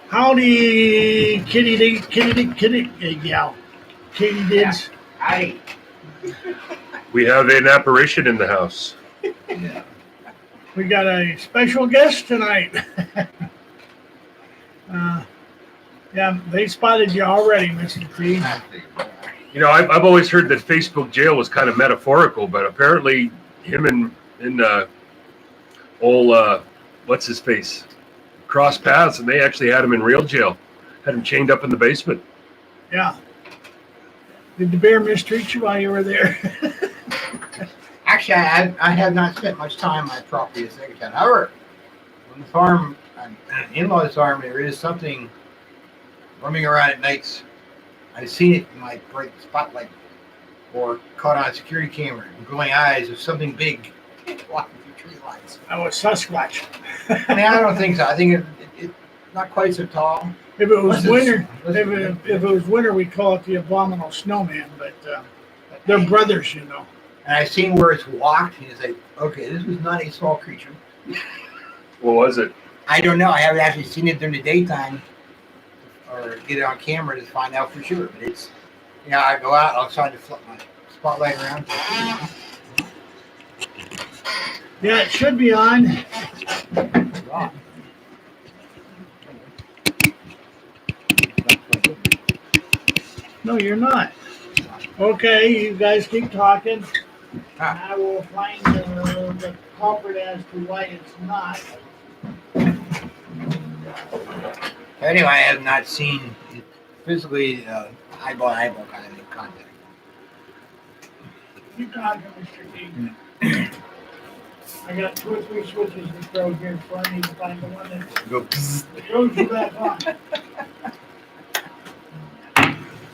Howdy, kitty, gal. Katie Dids. Hi. We have an apparition in the house. Yeah. We got a special guest tonight. Yeah, they spotted you already, Mr. T. You know, I've always heard that Facebook jail was kind of metaphorical, but apparently him and what's his face, crossed paths, and they actually had him in real jail, had him chained up in the basement. Yeah. Did the bear mistreat you while you were there? Actually, I have not spent much time on my property as secretary. However, on the farm, in-law's farm, there is something roaming around at nights. I've seen it in my bright spotlight or caught on a security camera. Glowing eyes of something big walking through tree lines. Oh, it's Sasquatch. I mean, I don't think so. I think it's not quite so tall. If it was winter, if it was winter, we'd call it the abominable snowman. But they're brothers, you know. And I've seen where it's walked, and it's like, okay, this was not a small creature. What was it? I don't know. I haven't actually seen it during the daytime or get it on camera to find out for sure. But it's, you know, I go out, I'll try to flip my spotlight around. Yeah, it should be on. No, you're not. Okay, you guys keep talking. I will find the culprit as to why it's not. Anyway, I have not seen it physically eyeball to eyeball kind of in contact. Keep talking, Mr. D. I got 2 or 3 switches to throw here, so I need to find the one that Go. throws you back on.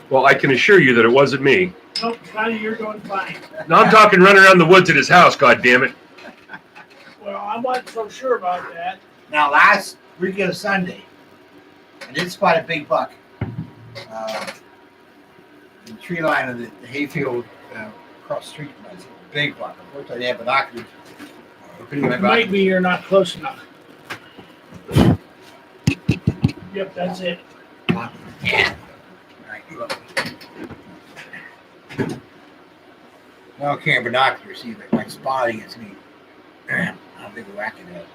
Well, I can assure you that it wasn't me. Nope, Scotty, you're doing fine. No, I'm talking running around the woods at his house, God damn it. Well, I wasn't so sure about that. Now, last weekend Sunday, I did spot a big buck in the tree line of the hayfield across the street. It's a big buck. Unfortunately, I didn't have binoculars. It might be you're not close enough. Yep, that's it. Yeah. All right, look. Well, I can't binoculars see, but my spotting is me. How big a whack it is.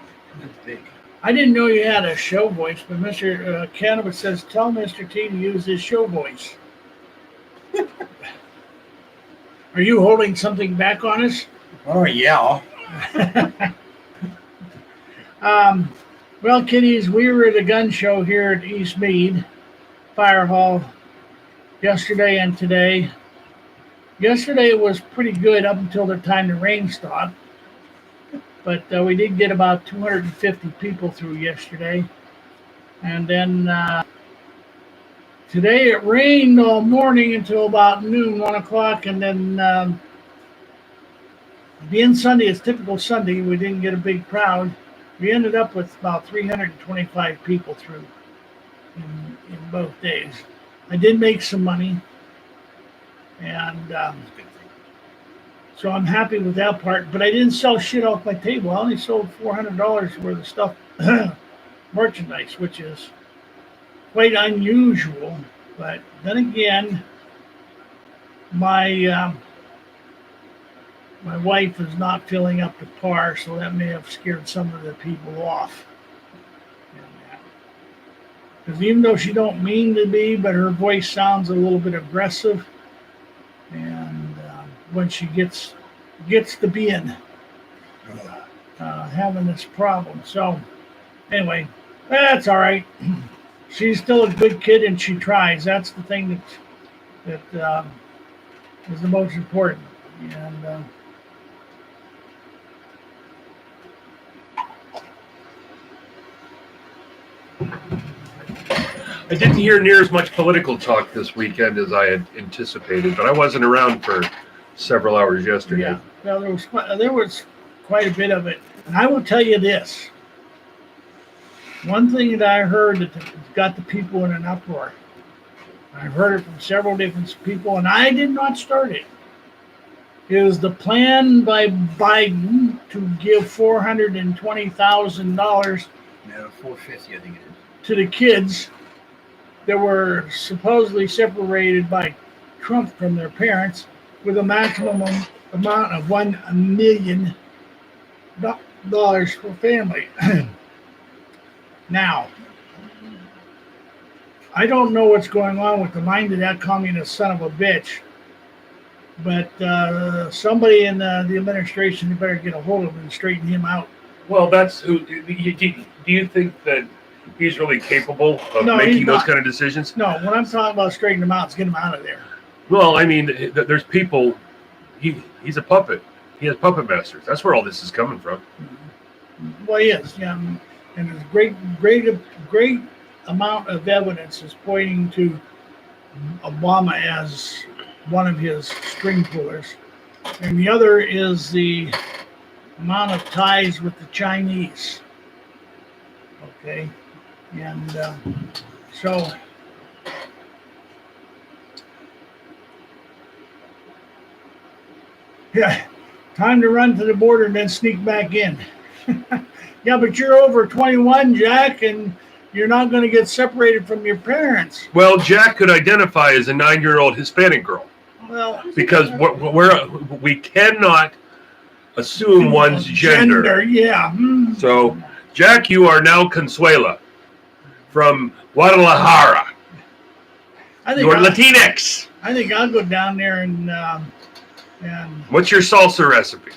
It's big. I didn't know you had a show voice, but Mr. Cannabis says, tell Mr. T to use his show voice. Are you holding something back on us? Oh, yeah. Well, kiddies, we were at a gun show here at East Mead Fire Hall yesterday and today. Yesterday it was pretty good up until the time the rain stopped. But we did get about 250 people through yesterday. And then today it rained all morning until about noon, 1 o'clock. And then being Sunday is typical Sunday, we didn't get a big crowd. We ended up with about 325 people through in both days. I did make some money. And so I'm happy with that part, but I didn't sell shit off my table. I only sold $400 worth of stuff, merchandise, which is quite unusual. But then again, my wife is not filling up to par, so that may have scared some of the people off. Because even though she don't mean to be, but her voice sounds a little bit aggressive. And when she gets to being having this problem. So anyway, that's all right. She's still a good kid and she tries. That's the thing that is the most important. And I didn't hear near as much political talk this weekend as I had anticipated, but I wasn't around for several hours yesterday. yeah, well, there was quite a bit of it. And I will tell you this. One thing that I heard that got the people in an uproar. I've heard it from several different people, and I did not start it. is the plan by Biden to give $420,000 No, 450, I think it is. to the kids that were supposedly separated by Trump from their parents, with a maximum amount of $1 million for family. Now, I don't know what's going on with the mind of that communist son of a bitch, but somebody in the administration, you better get a hold of him and straighten him out. Well, that's who. Do you think that he's really capable of No, making he's those not. kind of decisions? No, when I'm talking about straightening him out, it's get him out of there. Well, I mean, there's people. He's a puppet. He has puppet masters. That's where all this is coming from. Well, yes, yeah, and there's great amount of evidence is pointing to Obama as one of his string pullers, and the other is the amount of ties with the Chinese. Okay, and so yeah, time to run to the border and then sneak back in. Yeah, but you're over 21, Jack, and you're not going to get separated from your parents. Well, Jack could identify as a 9-year-old Hispanic girl Well, because we cannot assume one's gender. Yeah. So, Jack, you are now Consuela from Guadalajara. You're Latinx. I think I'll go down there and What's your salsa recipe?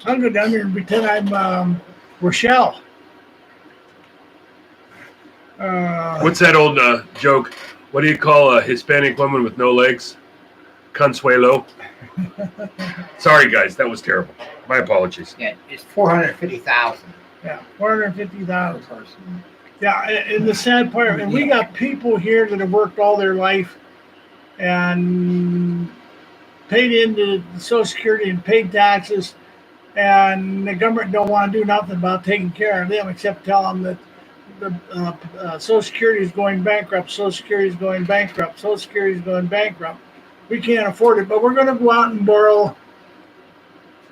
I'll go down there and pretend I'm Rochelle. What's that old joke? What do you call a Hispanic woman with no legs? Consuelo. Sorry, guys, that was terrible. My apologies. Yeah, it's 450,000. Yeah, 450,000. Yeah, and the sad part, and we got people here that have worked all their life and paid into Social Security and paid taxes, and the government don't want to do nothing about taking care of them except tell them that the Social Security is going bankrupt, Social Security is going bankrupt, Social Security is going bankrupt. We can't afford it, but we're going to go out and borrow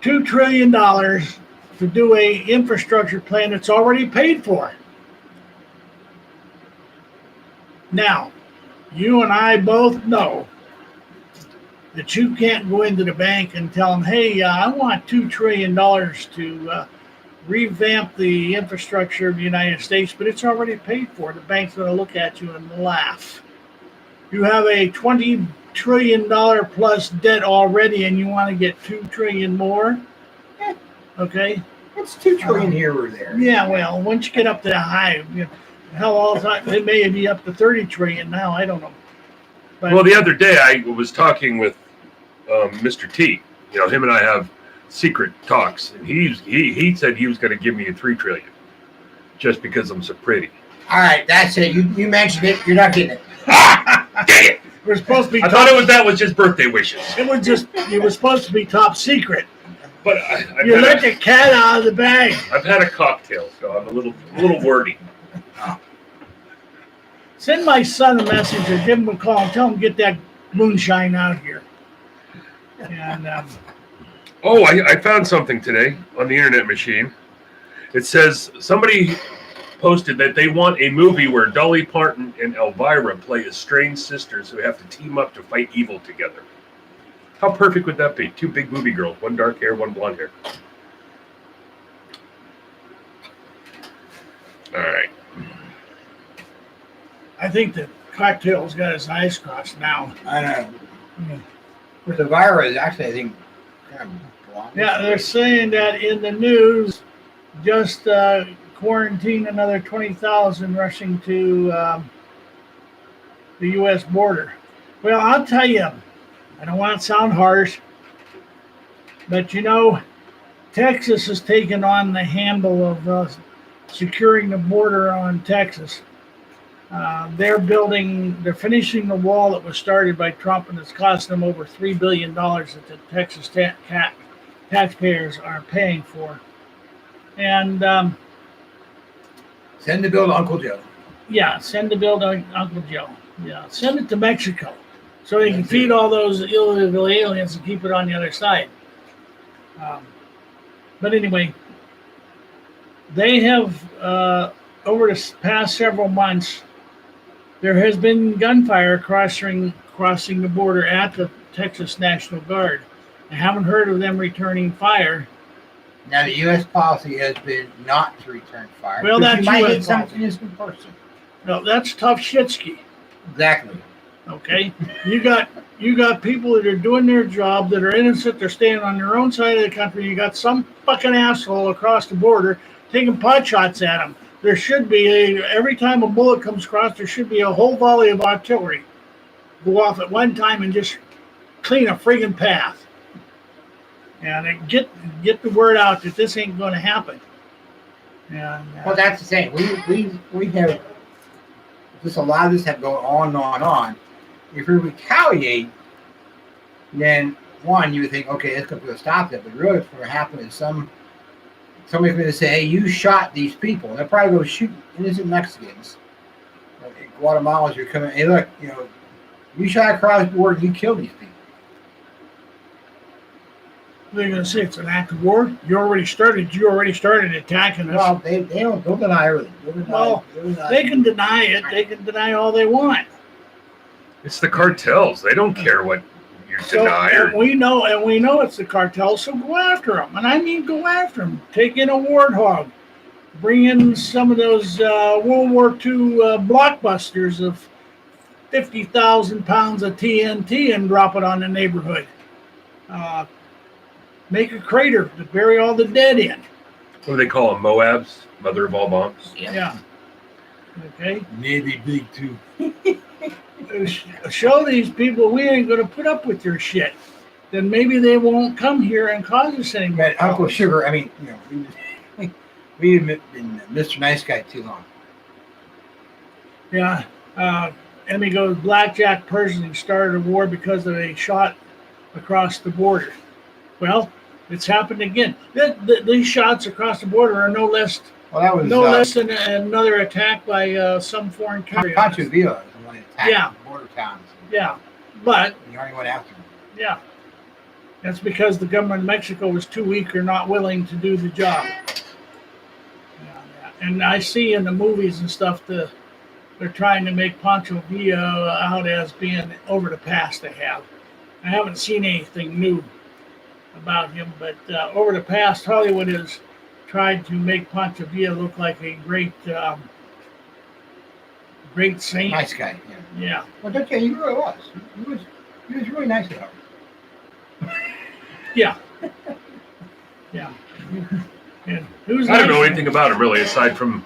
$2 trillion to do a infrastructure plan that's already paid for. Now, you and I both know that you can't go into the bank and tell them, hey, I want $2 trillion to revamp the infrastructure of the United States, but it's already paid for. The bank's going to look at you and laugh. You have a $20 trillion plus debt already, and you want to get $2 trillion more? Okay. It's $2 trillion here or there. Yeah, well, once you get up to the high, hell, all the time, it may be up to 30 trillion now. I don't know. But, well, the other day I was talking with Mr. T. You know, him and I have secret talks, and he said he was going to give me a $3 trillion just because I'm so pretty. All right, that's it. You mentioned it. You're not getting it. Dang it! we're supposed to be. I thought that was just birthday wishes. It was supposed to be top secret. But you let the cat out of the bag. I've had a cocktail, so I'm a little wordy. Send my son a message or give him a call and tell him to get that moonshine out here. And I found something today on the internet machine. It says somebody posted that they want a movie where Dolly Parton and Elvira play estranged sisters who have to team up to fight evil together. How perfect would that be? 2 big movie girls, one dark hair, one blonde hair. All right. I think the cocktail's got his eyes crossed now. I know. With the virus, actually, I think. Yeah, they're saying that in the news, just quarantine another 20,000 rushing to the U.S. border. Well, I'll tell you, I don't want to sound harsh, but Texas has taken on the handle of securing the border on Texas. They're finishing the wall that was started by Trump, and it's costing them over $3 billion that the Texas taxpayers are paying for. And send the bill to Uncle Joe. Yeah, send the bill to Uncle Joe. Yeah, send it to Mexico. so they can feed all those illegal aliens and keep it on the other side. But anyway, they have, over the past several months, there has been gunfire crossing the border at the Texas National Guard. I haven't heard of them returning fire. Now, the U.S. policy has been not to return fire. Well, because that's you might US hit some policy. innocent person. No, that's tough shitski. Exactly. Okay, you got people that are doing their job that are innocent. They're staying on their own side of the country. You got some fucking asshole across the border taking pot shots at them. There should be every time a bullet comes across, there should be a whole volley of artillery go off at one time and just clean a friggin' path. And get the word out that this ain't going to happen. And Well, that's the thing. We have just a lot of this have gone on and on and on. If we retaliate, then one, you would think, okay, it's going to stop that. But really, what's going to happen is somebody's going to say, hey, you shot these people. They'll probably go shoot innocent Mexicans. Guatemalans are coming, hey, look, you shot across the border, you killed these people. they're going to say it's an act of war. You already started attacking us. Well, they don't deny everything. They can deny it. They can deny all they want. It's the cartels. They don't care what you deny. And we know it's the cartel. So go after them, and I mean go after them. Take in a warthog. Bring in some of those World War II blockbusters of 50,000 pounds of TNT and drop it on the neighborhood. Make a crater to bury all the dead in. What do they call them? Moabs? Mother of all bombs? Yeah. Okay. Maybe big too. Show these people we ain't going to put up with their shit. Then maybe they won't come here and cause us any more But Uncle problems. Sugar, I mean, we've been Mr. Nice Guy too long. Yeah. And he goes, Blackjack Pershing started a war because of a shot across the border. Well, it's happened again. These shots across the border are no less Well, that was less than another attack by some foreign country. Pancho Villa is the one that attacked Yeah. the border towns. Yeah, but He already went after them. yeah, that's because the government of Mexico was too weak or not willing to do the job. Yeah. And I see in the movies and stuff they're trying to make Pancho Villa out as being over the past they have. I haven't seen anything new about him, but over the past, Hollywood has tried to make Pancho Villa look like a great saint. Nice guy. Yeah. Yeah. Well, don't you? He really was. He was really nice about it. Yeah. Yeah. And who's I don't know nice? anything about him really, aside from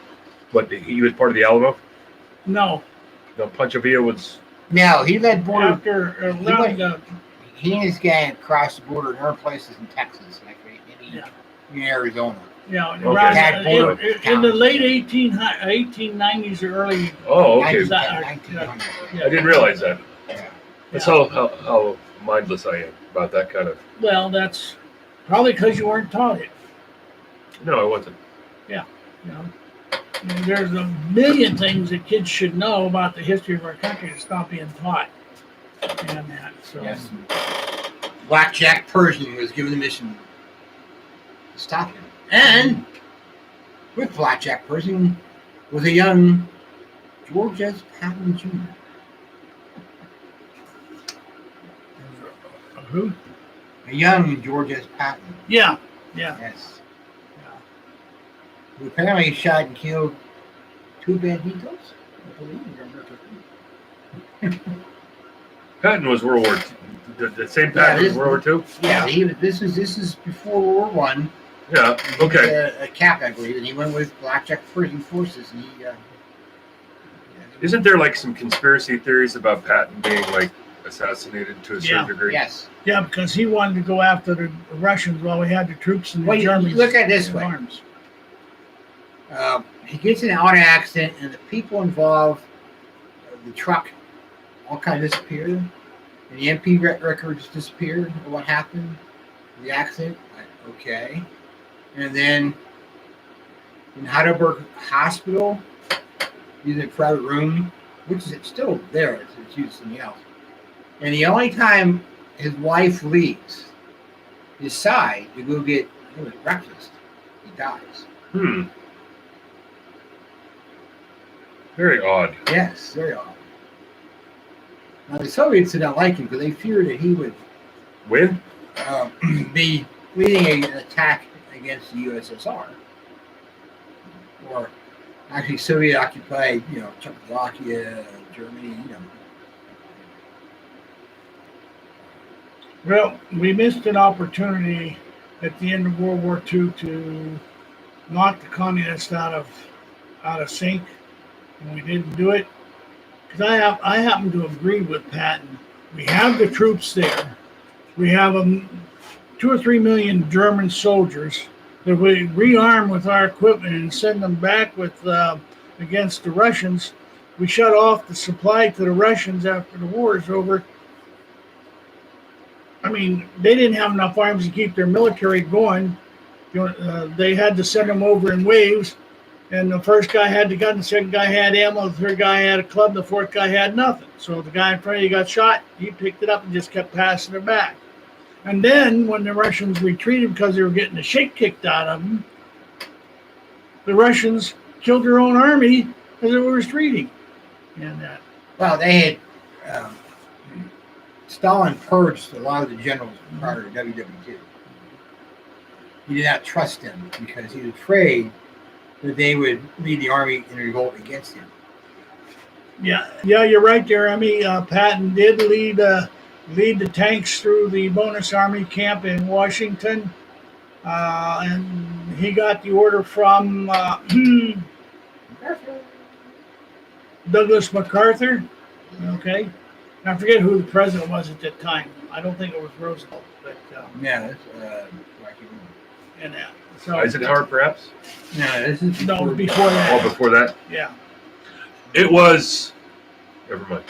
what he was part of the Alamo. No. No, Pancho Villa was. No, he led border. After around He and his gang crossed the border in other places in Texas, like in Arizona. yeah, Okay. around Border in the late 1890s or early. Oh, okay. 1900. I didn't realize that. Yeah. That's how mindless I am about that kind of. Well, that's probably because you weren't taught it. No, I wasn't. You know, and there's a million things that kids should know about the history of our country that's not being taught. And that, so Yes. Blackjack Pershing was given the mission to stop him. And with Blackjack Pershing was a young George S. Patton Jr. who? A young George S. Patton. Yeah. Yes. Who apparently shot and killed 2 banditos, I believe. Patton was World War II. The same Patton was World War II? Yeah, this is before World War One. Yeah, okay. A captain, I believe, and he went with Blackjack Pershing forces, and he. Isn't there like some conspiracy theories about Patton being like assassinated to a certain degree? Yes. Yeah, because he wanted to go after the Russians while we had the troops and the Well, Germans. look at it this in way. arms. He gets in an auto accident, and the people involved, the truck, all kind of disappeared, and the MP records disappeared. What happened? The accident. Like, okay. And then in Heidelberg Hospital, using a private room, which is still there. It's used something else. And the only time his wife leaves his side to go get breakfast, he dies. Very odd. Yes, very odd. Now the Soviets did not like him because they feared that he would When? be leading an attack against the USSR, or actually Soviet-occupied, Czechoslovakia, Germany, Well, we missed an opportunity at the end of World War II to knock the communists out of sync, and we didn't do it. Because I happen to agree with Patton. We have the troops there. We have 2 or 3 million German soldiers that we rearm with our equipment and send them back with against the Russians. We shut off the supply to the Russians after the war is over. I mean, they didn't have enough arms to keep their military going. They had to send them over in waves. And the first guy had the gun, the second guy had ammo, the third guy had a club, the fourth guy had nothing. So the guy in front of you got shot, he picked it up and just kept passing it back. And then when the Russians retreated because they were getting the shit kicked out of them, the Russians killed their own army because they were retreating. And well, they had Stalin purged a lot of the generals prior to WW2. He did not trust them because he was afraid that they would lead the army in revolt against him. Yeah, you're right there. Patton did lead the tanks through the bonus army camp in Washington, and he got the order from Douglas MacArthur. Okay, I forget who the president was at that time. I don't think it was Roosevelt, but Yeah, and so Eisenhower, perhaps? no, this is before that. Oh, before that? Yeah. It was. Never mind.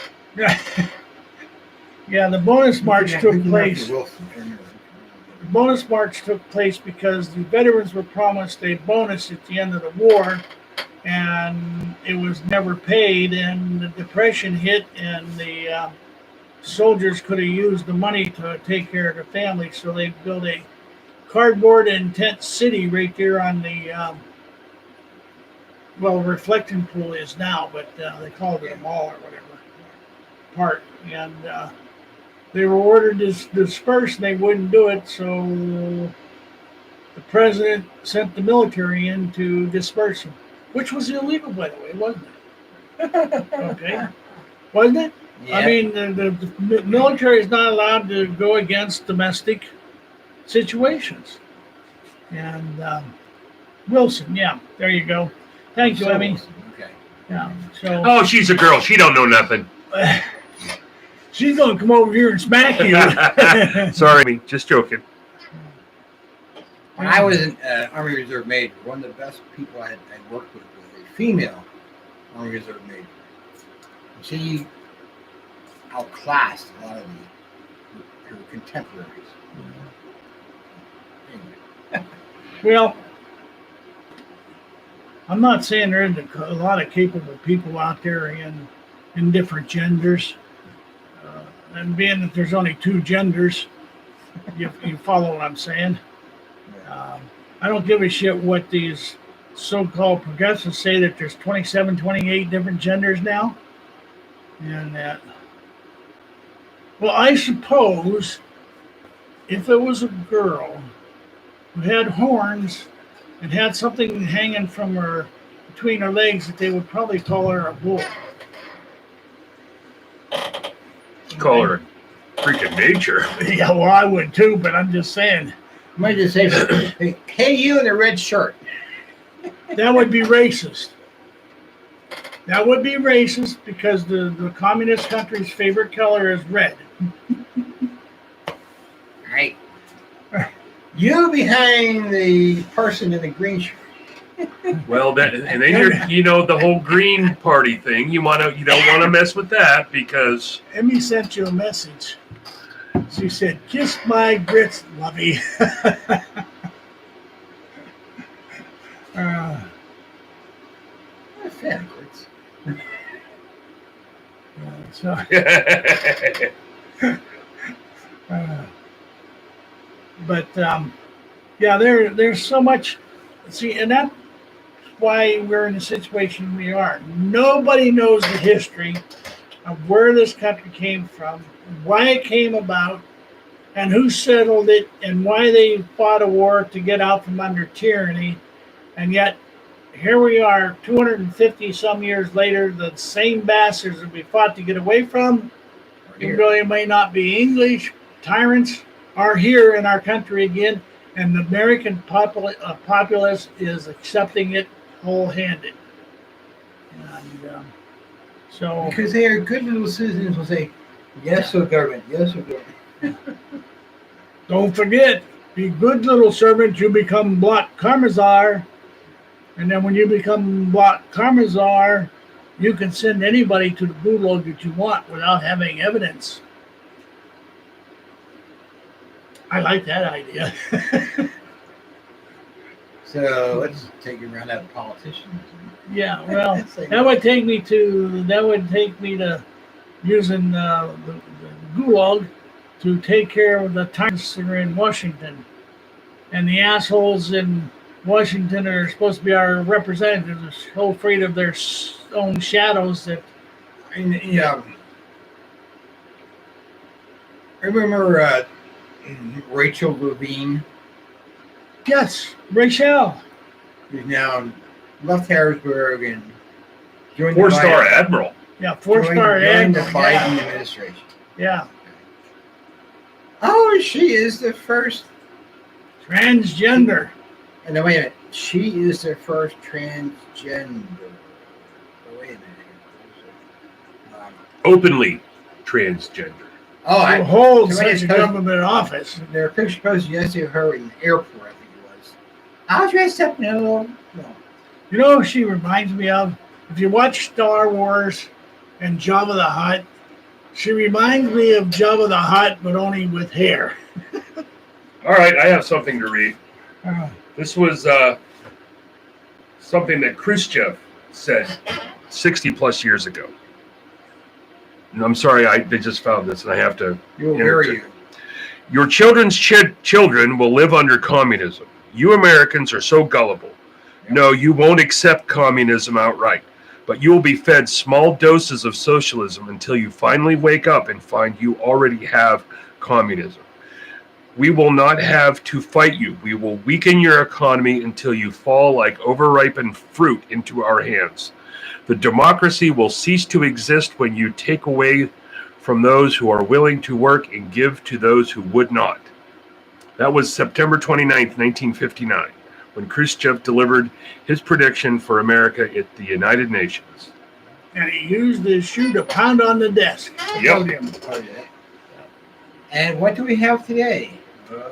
Yeah, the bonus march took place. The The bonus march took place because the veterans were promised a bonus at the end of the war, and it was never paid, and the depression hit, and the soldiers could have used the money to take care of their families, so they built a cardboard and tent city right there on the reflecting pool is now, but they called it a mall or whatever park, and they were ordered to disperse, and they wouldn't do it, so the president sent the military in to disperse them, which was illegal, by the way, wasn't it? Okay, wasn't it? Yeah. I mean, the military is not allowed to go against domestic situations. And Wilson, yeah, there you go. Thank you, Emmy. Okay. Yeah. So Oh, she's a girl. She don't know nothing. she's gonna come over here and smack you. Sorry, just joking. When I was an Army Reserve Major, one of the best people I worked with was a female Army Reserve Major. She outclassed a lot of her contemporaries. Anyway. Well, I'm not saying there isn't a lot of capable people out there in different genders, and being that there's only 2 genders, you follow what I'm saying. I don't give a shit what these so-called progressives say that there's 27, 28 different genders now. And well, I suppose if it was a girl who had horns and had something hanging from her between her legs, that they would probably call her a bull. Call her freaking nature. Yeah, well, I would too, but I'm just saying. I might just say, hey, you in the red shirt. That would be racist. That would be racist because the communist country's favorite color is red. Right. You behind the person in the green shirt. Well, and then you're the whole Green Party thing. You don't want to mess with that because Emmy sent you a message. She said, "Kiss my grits, lovey." Fan grits. So, But yeah, there's so much. See, and that's why we're in the situation we are. Nobody knows the history of where this country came from, why it came about, and who settled it, and why they fought a war to get out from under tyranny. And yet, here we are, 250 some years later, the same bastards that we fought to get away from, even though they may not be English, tyrants, are here in our country again, and the American populace is accepting it whole-handed. And so, Because they are good little citizens will say, yes, sir, government, yes, sir, government. don't forget, be good little servant, you become Black Karmazar. And then when you become Black Karmazar, you can send anybody to the gulag that you want without having evidence. I like that idea. So let's take it around that politician. Yeah, well, that would take me to using the gulag to take care of the tyrants that are in Washington, and the assholes in Washington are supposed to be our representatives. Are so afraid of their own shadows that. Yeah. I remember Rachel Levine, Yes, Rachel. who's now left Harrisburg and joined Four-star the Biden, admiral. Yeah, four-star joined the admiral. Biden Yeah. administration. Yeah, Oh, she is the first. transgender. And wait a minute, she is the first transgender. Oh, wait a minute. Openly transgender. Oh, Who I holds somebody such a posted- government office. There are pictures posted yesterday of her in the airport, I think it was. I was dressed up in a little. No. You know who she reminds me of? If you watch Star Wars and Jabba the Hutt, she reminds me of Jabba the Hutt, but only with hair. All right, I have something to read. Uh, This was something that Khrushchev said 60 plus years ago. And I'm sorry, they just found this, and I have to. You'll hear you. Your children's children will live under communism. You Americans are so gullible. No, you won't accept communism outright, but you will be fed small doses of socialism until you finally wake up and find you already have communism. We will not have to fight you. We will weaken your economy until you fall like overripened fruit into our hands. The democracy will cease to exist when you take away from those who are willing to work and give to those who would not. That was September 29th, 1959, when Khrushchev delivered his prediction for America at the United Nations. and he used his shoe to pound on the desk. Yep. Podium. Oh, yeah. And what do we have today?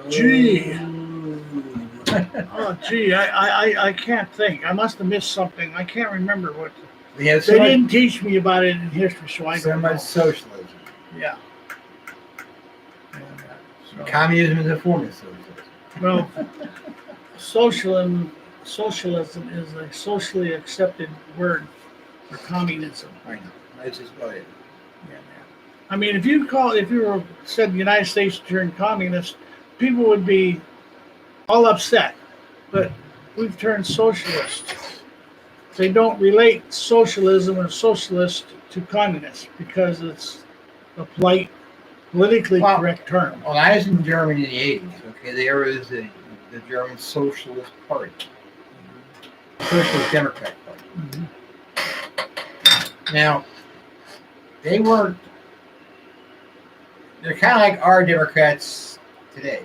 Gee. Oh. Oh, gee, I can't think. I must have missed something. I can't remember what. We have They didn't teach me about it in history, so I so don't know. much socialism. Yeah. And, so- Communism is a form of socialism. Well, socialism is a socially accepted word for communism. I know. That's just about it. Yeah, man. I mean, if you were said the United States turned communist, people would be all upset. But we've turned socialist. They don't relate socialism or socialist to communist because it's a polite, politically Well, correct term. Well, I was in Germany in the 80s. Okay, there was the German Socialist Party, Socialist Democrat Party. Mhm. Now, they're kind of like our Democrats today.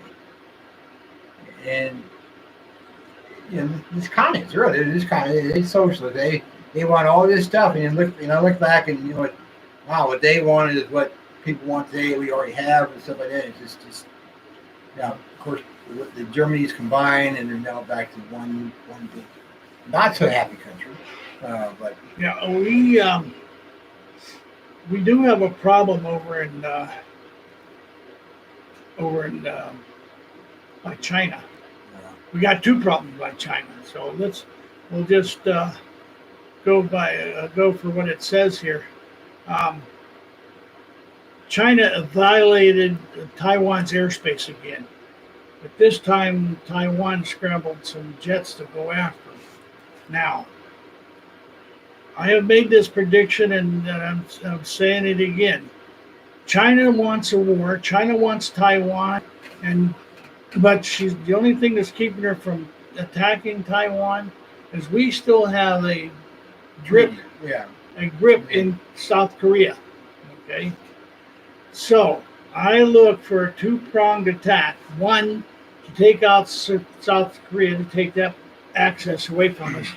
And, you know, this communists, really, they're just communists, they're socialists. They want all this stuff, and look back and, wow, what they want is what people want today, we already have, and stuff like that. It's just now, of course, the Germany's combined, and they're now back to one big, not so happy country. But Yeah, we do have a problem over in by China. We got two problems by China, so we'll just go for what it says here. China violated Taiwan's airspace again. But this time, Taiwan scrambled some jets to go after them. Now, I have made this prediction, and I'm saying it again. China wants a war. China wants Taiwan, but she's the only thing that's keeping her from attacking Taiwan is we still have a grip in South Korea. Okay, so I look for a two-pronged attack. One, to take out South Korea, to take that access away from us,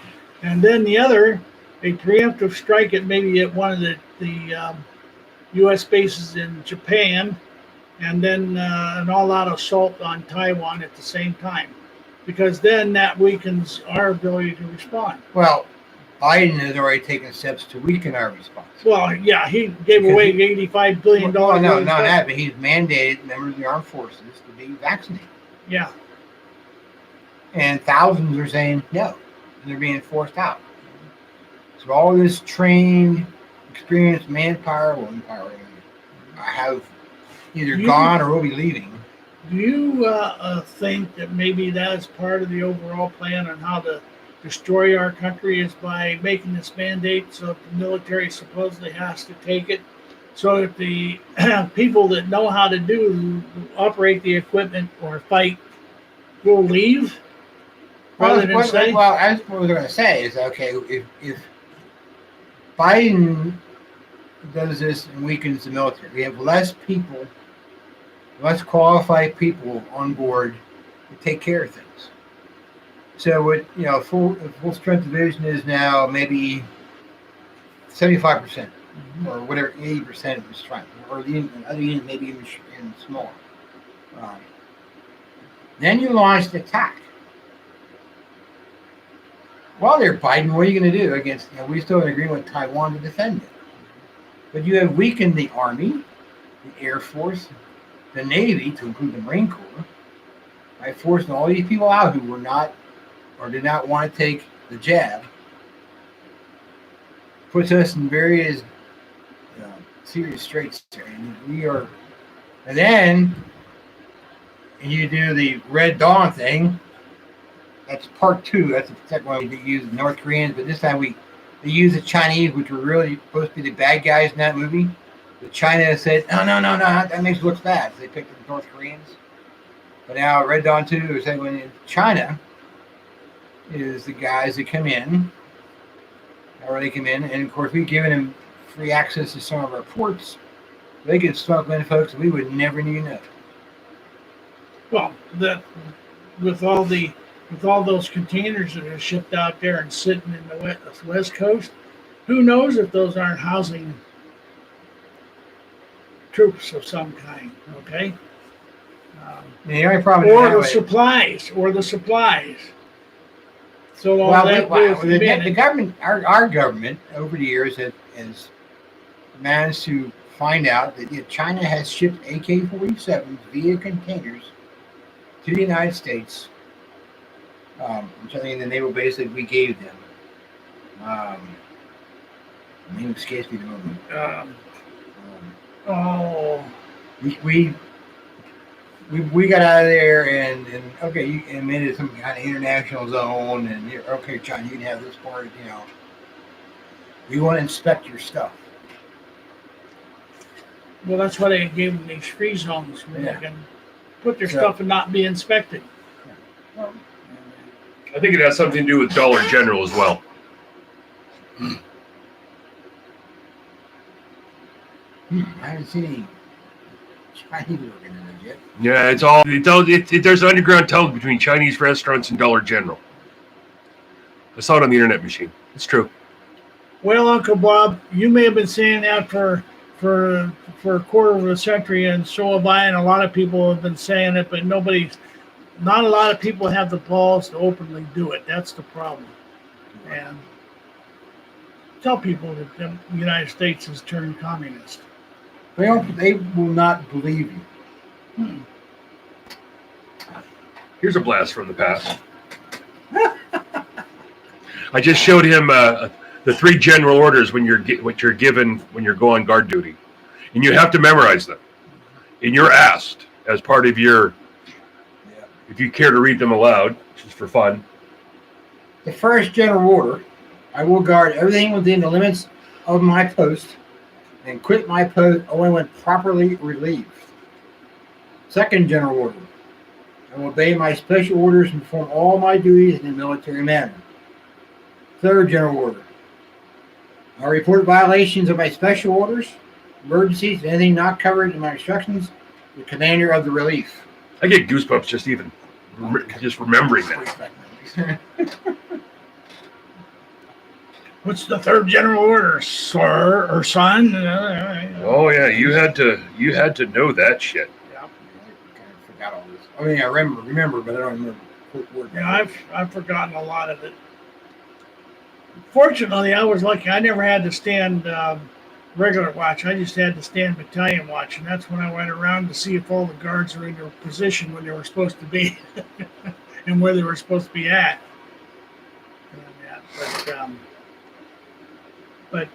and then the other, a preemptive strike at one of the U.S. bases in Japan, and then an all-out assault on Taiwan at the same time, because then that weakens our ability to respond. Well, Biden has already taken steps to weaken our response. Well, yeah, he gave away $85 billion. Well, no, not that, but he's mandated members of the armed forces to be vaccinated. Yeah. And thousands are saying no, and they're being forced out. So all this trained, experienced manpower, have either gone or will be leaving. Do you think that maybe that's part of the overall plan on how to destroy our country is by making this mandate so that the military supposedly has to take it, so that the people that know how to operate the equipment or fight will leave? Well, that's what we're going to say is, okay, if Biden does this and weakens the military, we have less people, less qualified people on board to take care of things. So what full strength division is now maybe 75%, or whatever, 80% of the strength, or the other unit maybe even smaller. Then you launch the attack. While they're Biden, what are you going to do against? We still have an agreement with Taiwan to defend it, but you have weakened the Army, the Air Force, the Navy, to include the Marine Corps, by forcing all these people out who were not or did not want to take the jab. Puts us in various serious straits there, and then you do the Red Dawn thing. That's part two. That's the second one. They use the North Koreans, but this time they use the Chinese, which were really supposed to be the bad guys in that movie. But China said, no, that makes it look bad. So they picked the North Koreans. But now Red Dawn 2 is saying when China is the guys that come in, or they come in, and of course we've given them free access to some of our ports. They could smuggle in folks that we would never even know. Well, with all those containers that are shipped out there and sitting in the West Coast, who knows if those aren't housing troops of some kind? Okay. The only problem or the supplies. So the government, our government, over the years has managed to find out that China has shipped AK-47s via containers to the United States, which I think the naval base that we gave them. The name escapes me at the moment. We got out of there and okay, you admitted some kind of international zone, and okay, China, you can have this part. We want to inspect your stuff. Well, that's why they gave them these free zones where they can put their stuff and not be inspected. I think it has something to do with Dollar General as well. I haven't seen any Chinese working in it yet. Yeah, there's an underground tunnel between Chinese restaurants and Dollar General. I saw it on the internet machine. It's true. Well, Uncle Bob, you may have been saying that for a quarter of a century, and so have I, and a lot of people have been saying it, but not a lot of people have the balls to openly do it. That's the problem. And tell people that the United States has turned communist. They will not believe you. Here's a blast from the past. I just showed him the 3 general orders what you're given when you're going guard duty. And you have to memorize them. And you're asked as part of your, if you care to read them aloud, just for fun. The first general order, I will guard everything within the limits of my post and quit my post only when properly relieved. Second general order, I will obey my special orders and perform all my duties in a military manner. Third general order, I report violations of my special orders, emergencies, and anything not covered in my instructions to the commander of the relief. I get goosebumps just remembering that. What's the third general order, sir or son? Oh yeah, you had to know that shit. Yeah, I kind of forgot all this. I mean, I remember, but I don't remember what word. Yeah, I've forgotten a lot of it. Fortunately, I was lucky. I never had to stand regular watch. I just had to stand battalion watch, and that's when I went around to see if all the guards were in their position when they were supposed to be, and where they were supposed to be at. But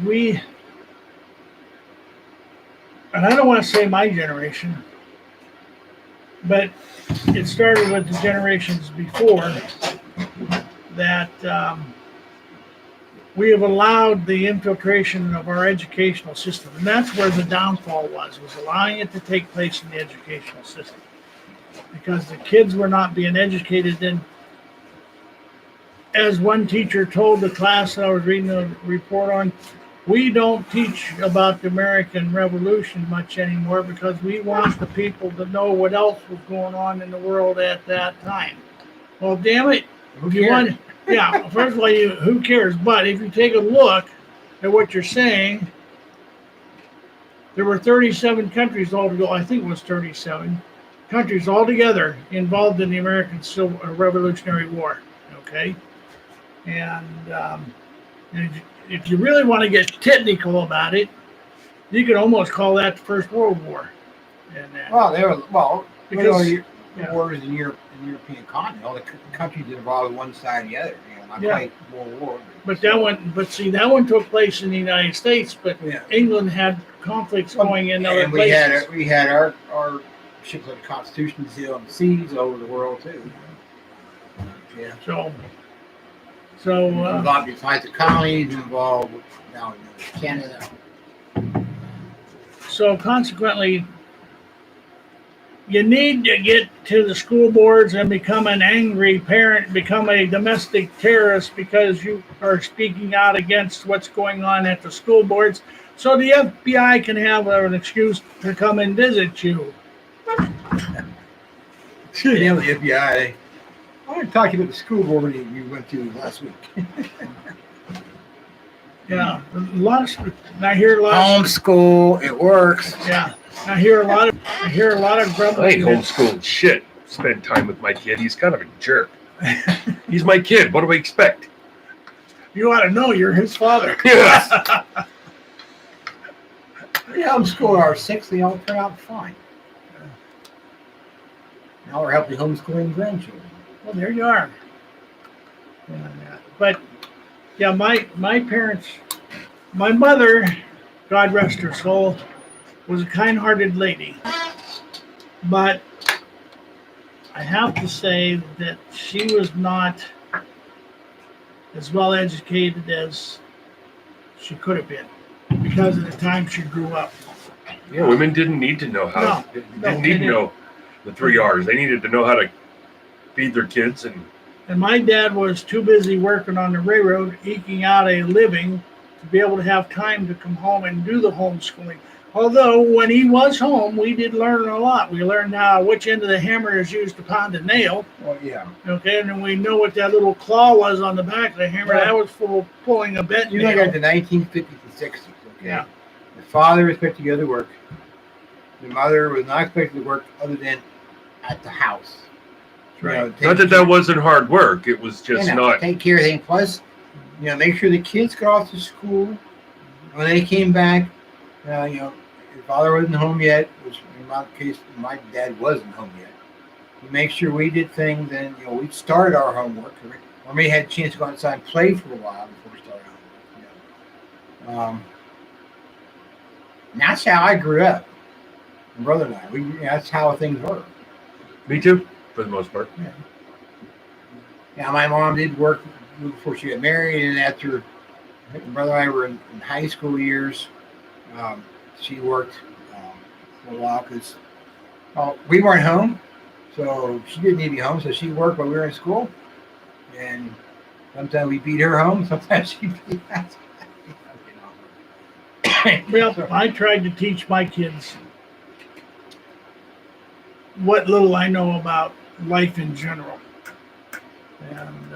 we, and I don't want to say my generation, but it started with the generations before that we have allowed the infiltration of our educational system. And that's where the downfall was allowing it to take place in the educational system. Because the kids were not being educated in. As one teacher told the class that I was reading a report on, we don't teach about the American Revolution much anymore because we want the people to know what else was going on in the world at that time. Well, damn it. Who cares? First of all, who cares? But if you take a look at what you're saying, there were 37 countries altogether. I think it was 37 countries altogether involved in the American Revolutionary War. Okay? And if you really want to get technical about it, you could almost call that the First World War. Because wars in Europe and the European continent, all the countries involved in one side or the other. Fight World War. But that one took place in the United States. But England had conflicts going in other places. We had our ships like the Constitution sail on the seas all over the world too. Yeah. So involved besides the colonies, involved now in Canada. So consequently, you need to get to the school boards and become an angry parent, become a domestic terrorist because you are speaking out against what's going on at the school boards, so the FBI can have an excuse to come and visit you. The FBI. I want to talk to you about the school board you went to last week. Yeah, I hear a lot. Homeschool, it works. Yeah, I hear a lot of grumbling. I ain't homeschooled shit. Spend time with my kid. He's kind of a jerk. He's my kid. What do I expect? You ought to know you're his father. Yes. We homeschooled our six. They all turned out fine. Now we're helping homeschooling grandchildren. Well, there you are. But yeah, my parents, my mother, God rest her soul, was a kind-hearted lady. But I have to say that she was not as well educated as she could have been because of the time she grew up. Yeah, women didn't need to know how. They didn't need to know the 3 R's. They needed to know how to feed their kids. And my dad was too busy working on the railroad, eking out a living to be able to have time to come home and do the homeschooling. Although when he was home, we did learn a lot. We learned which end of the hammer is used to pound a nail. Well, yeah. Okay, and then we know what that little claw was on the back of the hammer. That was for pulling a bent nail. You got the 1950s and 60s. Okay. Yeah. The father was expected to go to work. The mother was not expected to work other than at the house. Right. Not that wasn't hard work. It was just not. Take care of things. Plus, make sure the kids got off to school. When they came back, your father wasn't home yet, which in my case, my dad wasn't home yet. We make sure we did things, and we started our homework, or maybe had a chance to go outside and play for a while before we started homework. And that's how I grew up. My brother and I. That's how things were. Me too, for the most part. Yeah. Now, my mom did work before she got married, and after my brother and I were in high school years, she worked for a while because we weren't home, so she didn't need to be home. So she worked while we were in school, and sometimes we beat her home, sometimes she beat us. Well, I tried to teach my kids what little I know about life in general, and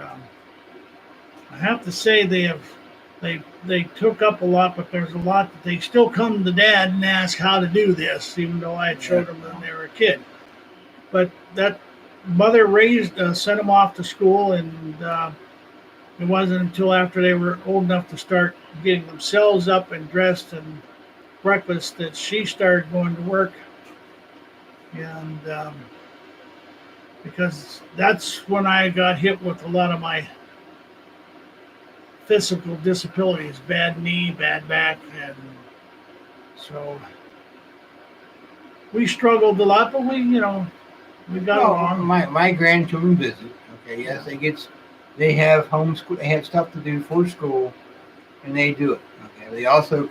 I have to say they took up a lot, but there's a lot that they still come to Dad and ask how to do this, even though I had showed them when they were a kid. But that mother sent them off to school, and it wasn't until after they were old enough to start getting themselves up and dressed and breakfast that she started going to work. And because that's when I got hit with a lot of my physical disabilities, bad knee, bad back, and so we struggled a lot, but we got along. My grandchildren visit. Okay, yes, they have homeschool. They have stuff to do for school, and they do it. Okay, they also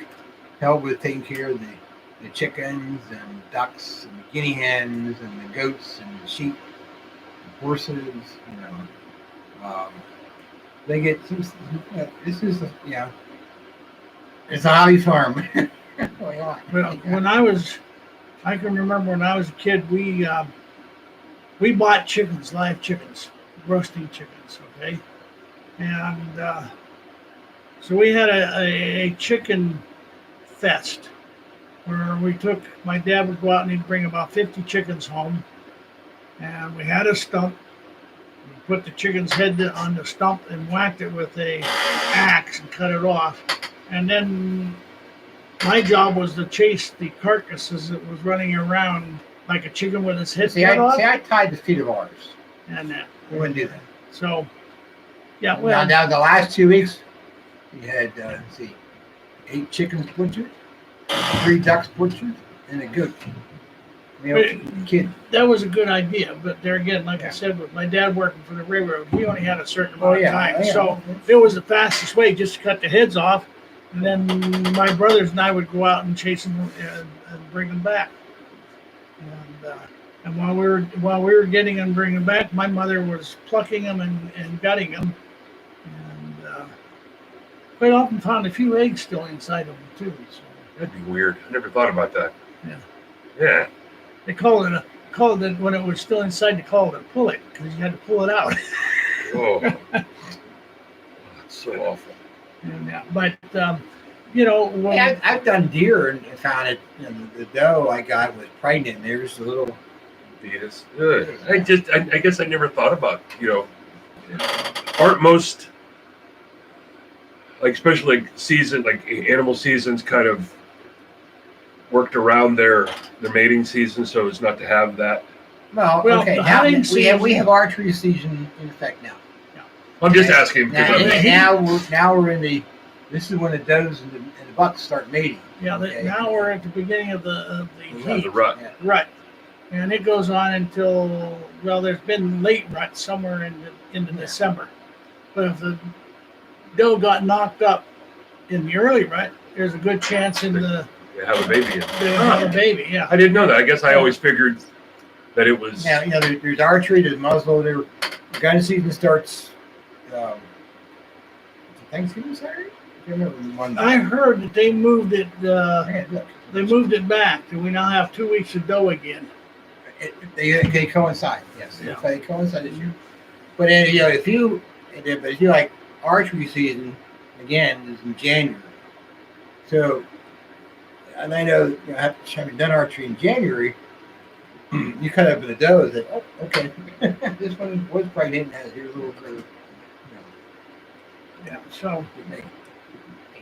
help with taking care of the chickens and ducks and the guinea hens and the goats and the sheep and horses. They get some. This is it's a hobby farm. Well, I can remember when I was a kid, we bought chickens, live chickens, roasting chickens, okay, and so we had a chicken fest where my dad would go out and he'd bring about 50 chickens home, and we had a stump. We put the chicken's head on the stump and whacked it with a axe and cut it off, and then my job was to chase the carcass as it was running around like a chicken with its head cut off. I tied the feet of ours. And we wouldn't do that. So, yeah. Well, now the last 2 weeks, we had 8 chickens butchered, 3 ducks butchered, and a goat. Kid. That was a good idea, but there again, like I said, with my dad working for the railroad, he only had a certain amount of time. So it was the fastest way just to cut the heads off, and then my brothers and I would go out and chase them and bring them back. And while we were getting them, bringing them back, my mother was plucking them and gutting them, and quite often found a few eggs still inside of them too. So that'd be weird. I never thought about that. Yeah. Yeah. They called it when it was still inside. They called it a pullet because you had to pull it out. Oh, that's so awful. And, but I've done deer and found it. The doe I got was pregnant. There's a little. Yes. I guess I never thought about aren't most especially animal seasons kind of worked around their mating season so as not to have that. Well okay. Now we have archery season in effect now. I'm just asking because now we're in the. This is when the does and the bucks start mating. Yeah. Okay. Now we're at the beginning of the heat. The rut. Yeah. Right. And it goes on until there's been late rut somewhere into December. But if the doe got knocked up in the early rut, there's a good chance They have a baby. Have a baby. Yeah. I didn't know that. I guess I always figured that it was. Yeah. There's archery. There's muzzle. The gun season starts. Thanksgiving Saturday. I heard that they moved it. They moved it back, and we now have 2 weeks of doe again. They coincide. Yes, Yeah. They coincide this year. But if you like archery season again is in January. So, and I know having done archery in January, you cut up the doe. That okay, this one was pregnant and has here's a little curve. Yeah.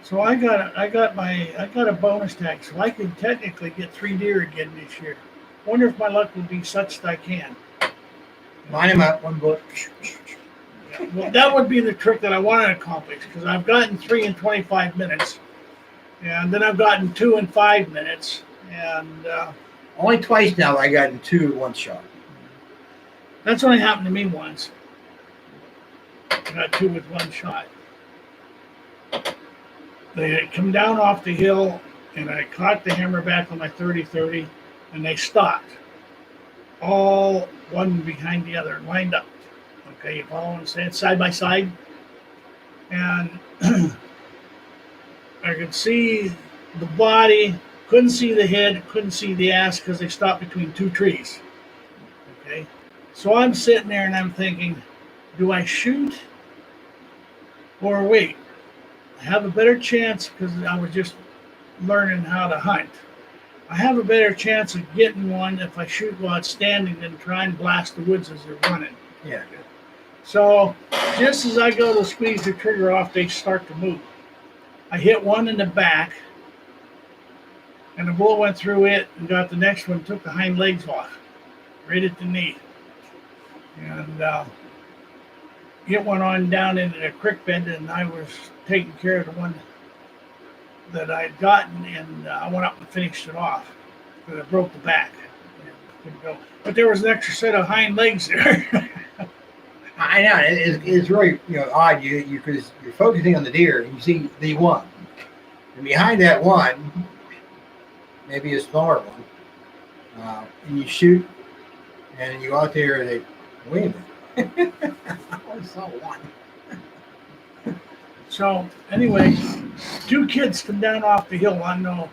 So I got a bonus tag, so I can technically get 3 deer again this year. Wonder if my luck will be such that I can. Line them up, one bullet. Well, that would be the trick that I want to accomplish because I've gotten 3 in 25 minutes, And then I've gotten 2 in 5 minutes. And Only twice now I got in 2 in one shot. that's only happened to me once. I got 2 with one shot. They had come down off the hill, and I caught the hammerback on my 30-30, and they stopped. All one behind the other, lined up. Okay, you follow what I'm saying? Side by side. And I could see the body, couldn't see the head, couldn't see the ass because they stopped between 2 trees. Okay, so I'm sitting there and I'm thinking, do I shoot or wait? I have a better chance because I was just learning how to hunt. I have a better chance of getting one if I shoot while it's standing than try and blast the woods as they're running. Yeah. So just as I go to squeeze the trigger off, they start to move. I hit one in the back, and the bullet went through it and got the next one, took the hind legs off, right at the knee. And it went on down into the creek bed, and I was taking care of the one that I'd gotten, and I went up and finished it off. But I broke the back. Couldn't go. But there was an extra set of hind legs there. I know it's really odd. Because you're focusing on the deer and you see the one, and behind that one, maybe a smaller one, and you shoot, and you go out there and they wait a minute. I saw one. So anyway, 2 kids come down off the hill. I know,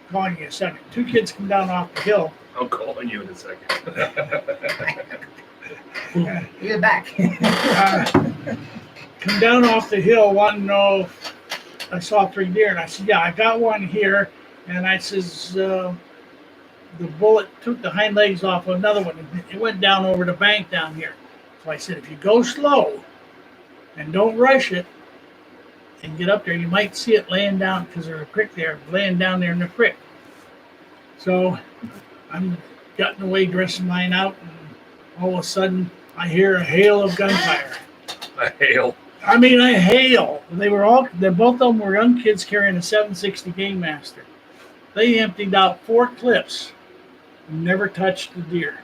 calling you a second. 2 kids come down off the hill. I'll call on you in a second. Get back. Come down off the hill wanting to know if I saw 3 deer. And I said, yeah, I got one here. And I says, the bullet took the hind legs off of another one. It went down over the bank down here. So I said, if you go slow and don't rush it and get up there, you might see it laying down, because there's a creek there, laying down there in the creek. So I'm getting away, dressing mine out, and all of a sudden I hear a hail of gunfire. A hail. I mean, a hail. Both of them were young kids carrying a 760 Game Master. They emptied out 4 clips and never touched the deer.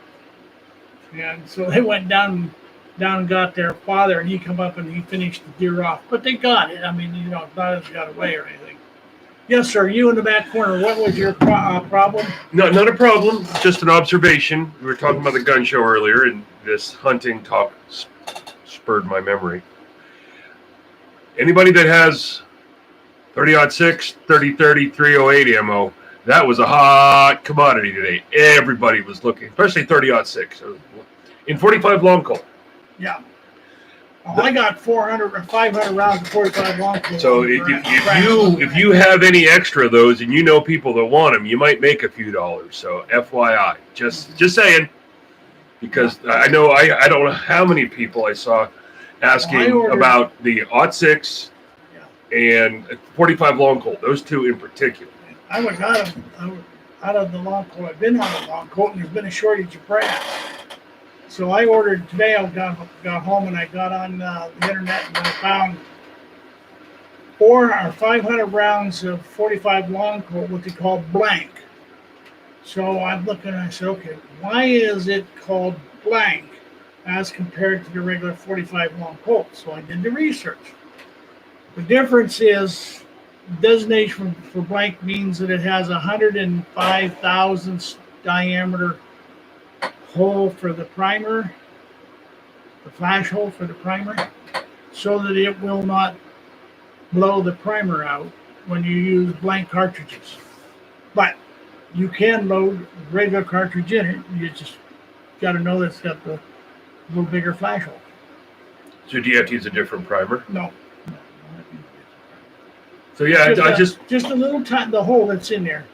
And so they went down and got their father, and he come up and he finished the deer off. But they got it. I mean, not as got away or anything. Yes, sir. You in the back corner. What was your problem? No, not a problem. Just an observation. We were talking about the gun show earlier, and this hunting talk spurred my memory. Anybody that has 30-06, 30-30, 308 ammo, that was a hot commodity today. Everybody was looking, especially 30-06 in 45 long Colt. Yeah. Well, I got 400 or 500 rounds of 45 long Colt. So if you have any extra of those, and people that want them, you might make a few dollars. So FYI, just saying, because I know I don't know how many people I saw asking about the 06 and 45 long Colt. Those 2 in particular. I was out of the long Colt. I've been out of the long Colt, and there's been a shortage of brass. So I ordered today. I got home and I got on the internet and I found 400 or 500 rounds of 45 long Colt, what they call blank. So I'm looking and I said, okay, why is it called blank as compared to the regular 45 long Colt? So I did the research. The difference is designation for blank means that it has 105 thousandths diameter hole for the primer, the flash hole for the primer, so that it will not blow the primer out when you use blank cartridges. But you can load regular cartridge in it. You just got to know that it's got the little bigger flash hole. So do you have to use a different primer? No. So yeah, just a little the hole that's in there.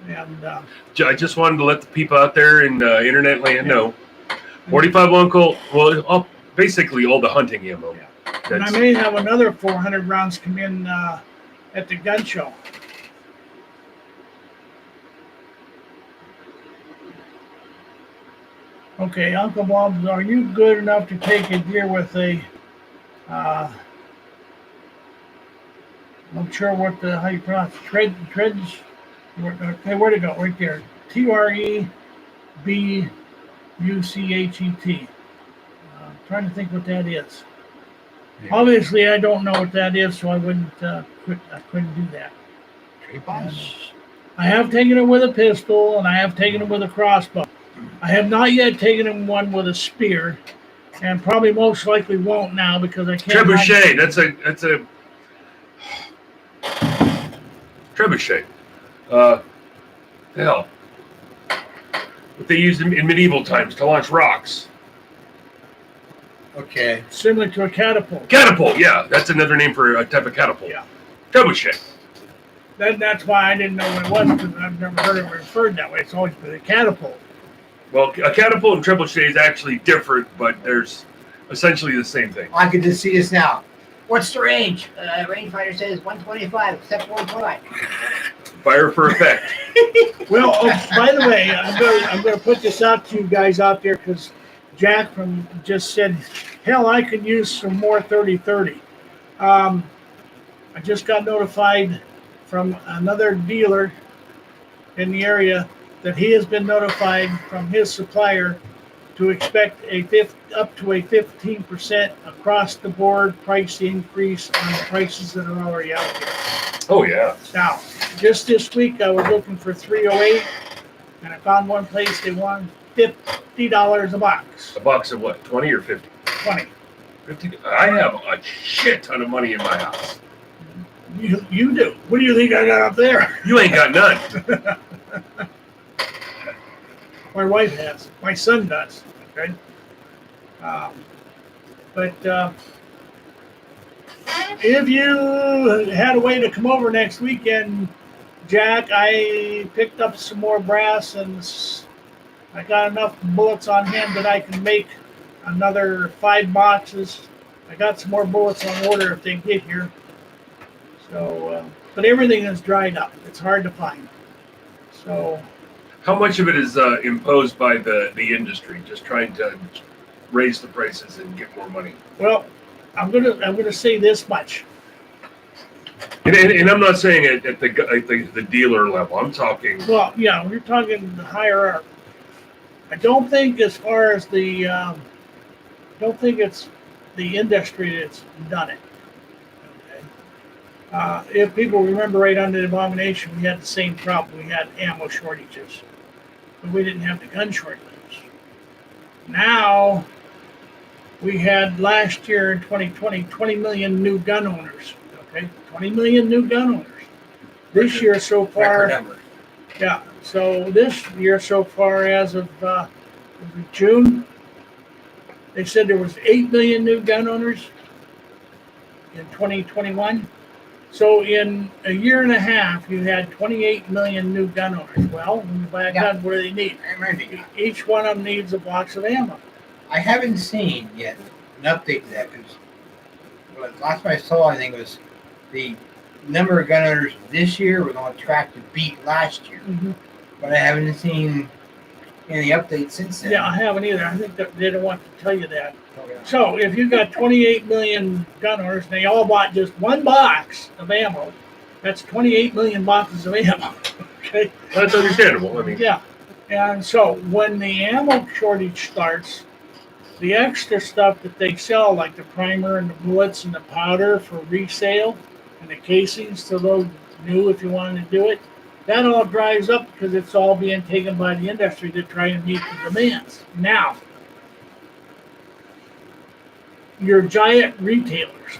And I just wanted to let the people out there in internet land know. 45 long Colt, well, basically all the hunting ammo. Yeah. And I may have another 400 rounds come in at the gun show. Okay, Uncle Bob, are you good enough to take a deer with a I'm sure how you pronounce it. Treads. Okay, where'd it go? Right there. TREBUCHET. I'm trying to think what that is. Yeah. Obviously, I don't know what that is, so I wouldn't. I couldn't do that. Tripos? I have taken it with a pistol, and I have taken it with a crossbow. I have not yet taken him one with a spear, and probably most likely won't now because I can't. Trebuchet. That's a trebuchet. Hell, what they used in medieval times to launch rocks. Okay. Similar to a catapult. Catapult. Yeah, that's another name for a type of catapult. Yeah. Trebuchet. That's why I didn't know what it was because I've never heard it referred that way. It's always been a catapult. Well, a catapult and trebuchet is actually different, but there's essentially the same thing. I can just see this now. What's the range? Rangefinder says 125, except 125. Fire for effect. Well, by the way, I'm going to put this out to you guys out there because Jack just said, hell, I could use some more 30-30. I just got notified from another dealer in the area that he has been notified from his supplier to expect up to a 15% across the board price increase on the prices that are already out there. Oh yeah. Now, just this week I was looking for 308 and I found one place they wanted $50 a box. A box of what? 20 or 50? 20. 50. I have a shit ton of money in my house. You do. What do you think I got up there? You ain't got none. My wife has. My son does. Okay. But if you had a way to come over next weekend, Jack, I picked up some more brass and I got enough bullets on hand that I can make another 5 boxes. I got some more bullets on order if they get here. So, but everything is dried up. It's hard to find. So. How much of it is imposed by the industry, just trying to raise the prices and get more money? Well, I'm gonna say this much. And I'm not saying it at the dealer level. I'm talking. Well, yeah, we're talking the higher up. I don't think as far as don't think it's the industry that's done it. Okay. If people remember right under the abomination, we had the same problem. We had ammo shortages, but we didn't have the gun shortages. Now, we had last year in 2020, 20 million new gun owners. Okay, 20 million new gun owners. This year so far, yeah. So this year so far, as of June, they said there was 8 million new gun owners in 2021. So in a year and a half, you had 28 million new gun owners. Well, when you buy a gun, what do they need? Each one of them needs a box of ammo. I haven't seen yet an update to that because last time I saw, I think it was the number of gun owners this year was on track to beat last year. Mm-hmm. But I haven't seen any updates since then. Yeah, I haven't either. I think that they don't want to tell you that. Okay. So if you got 28 million gun owners and they all bought just one box of ammo, that's 28 million boxes of ammo. Okay, That's understandable. I mean, yeah. And so when the ammo shortage starts, the extra stuff that they sell, like the primer and the bullets and the powder for resale and the casings to those new if you wanted to do it, that all dries up because it's all being taken by the industry to try and meet the demands. Now, your giant retailers,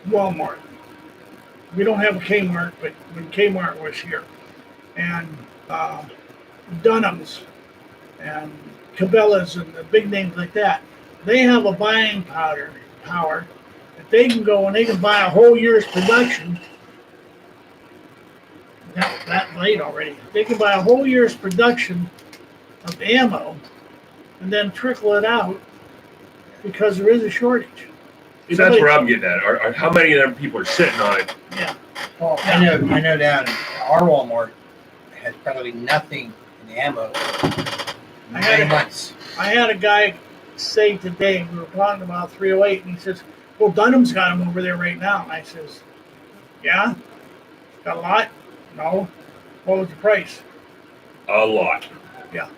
Walmart. We don't have a Kmart, but when Kmart was here, and Dunham's and Cabela's and the big names like that, they have a buying power that they can go and they can buy a whole year's production. That late already. They can buy a whole year's production of ammo and then trickle it out because there is a shortage. so that's where I'm getting at. Are how many of them people are sitting on it? Yeah. Well, I know down our Walmart has probably nothing in the ammo. I had 9 months. I had a guy say today, we were talking about 308, and he says, well, Dunham's got them over there right now. And I says, yeah, got a lot? No. What was the price? A lot. Yeah.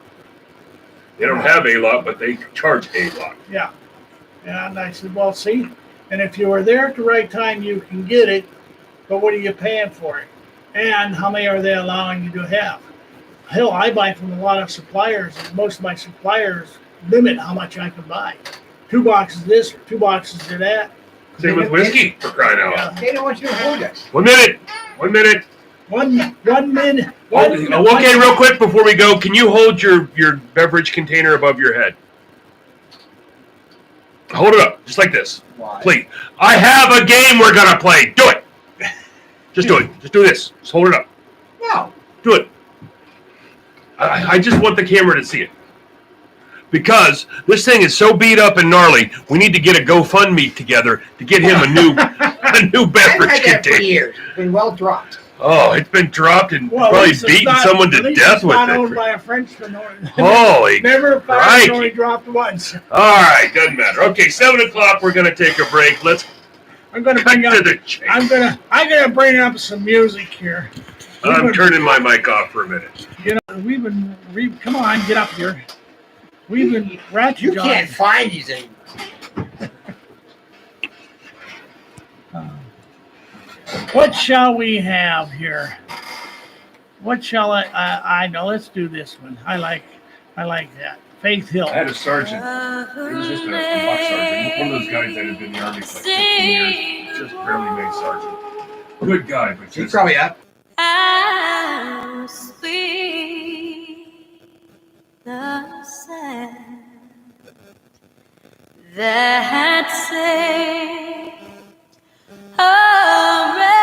They don't have a lot, but they charge a lot. Yeah. And I said, well, see, and if you were there at the right time, you can get it, but what are you paying for it? And how many are they allowing you to have? Hell, I buy from a lot of suppliers, and most of my suppliers limit how much I can buy. 2 boxes of this, or 2 boxes of that. Same with whiskey, for crying out loud. They don't want you to hold it. 1 minute. 1 minute. One minute. Okay, real quick before we go, can you hold your beverage container above your head? Hold it up, just like this. Why? Please. I have a game we're going to play. Do it. Just do it. Just do this. Just hold it up. No. Do it. I just want the camera to see it. Because this thing is so beat up and gnarly, we need to get a GoFundMe together to get him a new beverage I've had that for container. years. It's been well dropped. Oh, it's been dropped and Well, at probably least it's beaten not- someone at to least death it's with not owned it. by a Frenchman. Holy Never found crikey. only dropped once. All right, doesn't matter. Okay, 7 o'clock. We're gonna take a break. Let's I'm gonna cut bring to up. the chase. I'm gonna bring up some music here. I'm turning my mic off for a minute. You know, come on, get up here. We've been ratchet You jawing. can't find these anymore. What shall we have here? What shall I know? Let's do this one. I like that. Faith Hill. I had a sergeant. He was just a buck sergeant. One of those guys that had been in the army for like 15 years. Just barely made sergeant. Good guy, but He's just probably up. How sweet the sound that saved a wretch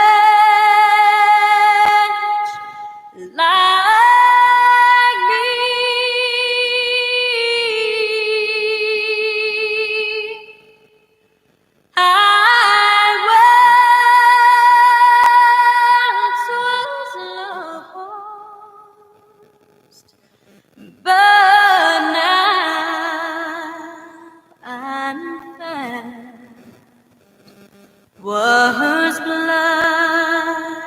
like me. I once was lost, but now I'm found. Was blind,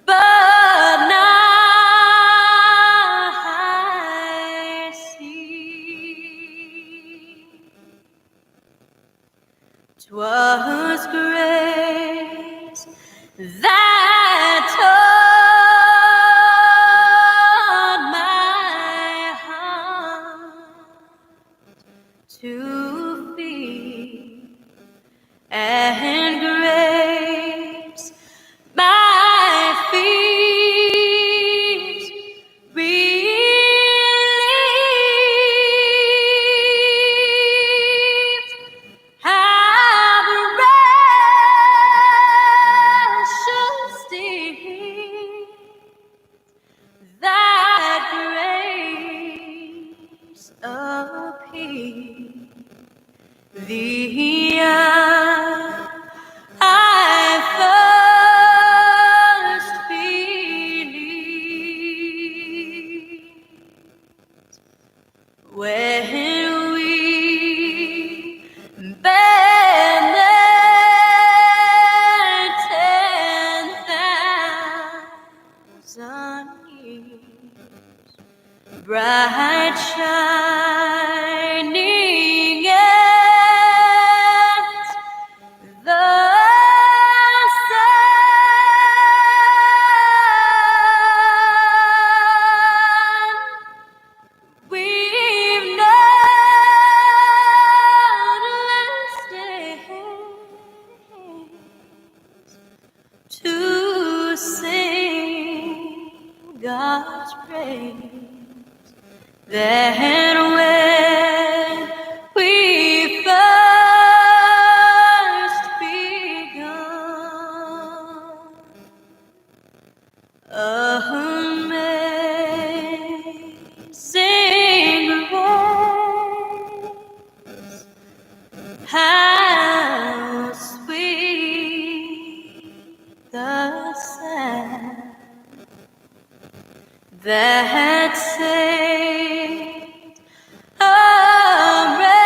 but now I see. 'Twas grace that taught my heart to feel, and grace my fears relieved. How precious dear that grace appeared. The hour I first believed, when we bend there 10,000 years, bright shining at the sun. We've numberless days to sing God's praise. Then when we first begun, amazing grace, how sweet the sound that saved a wretch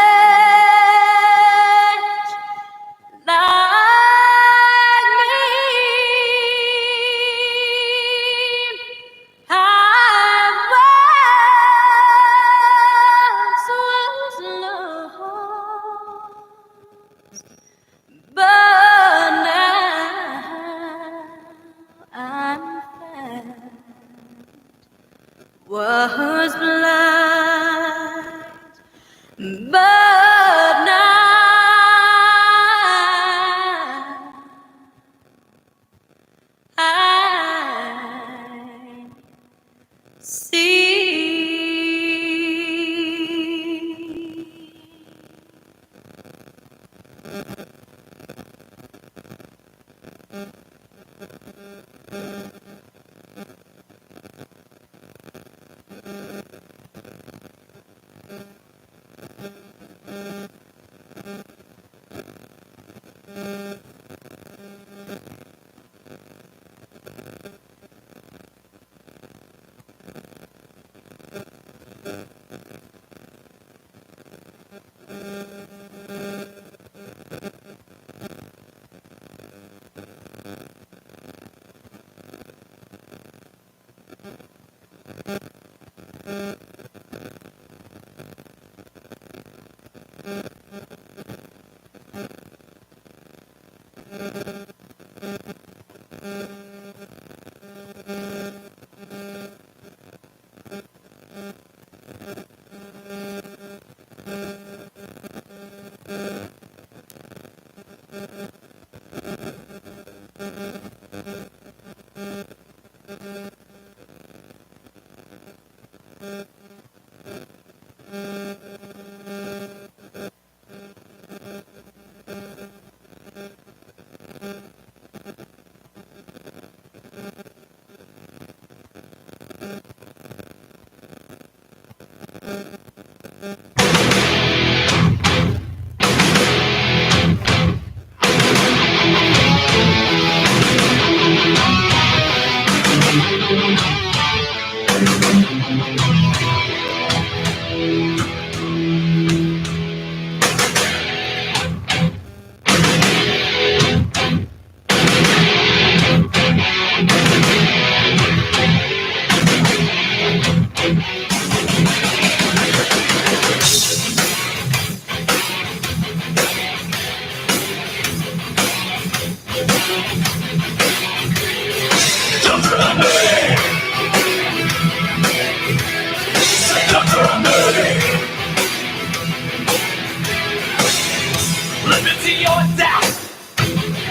Liberty or death,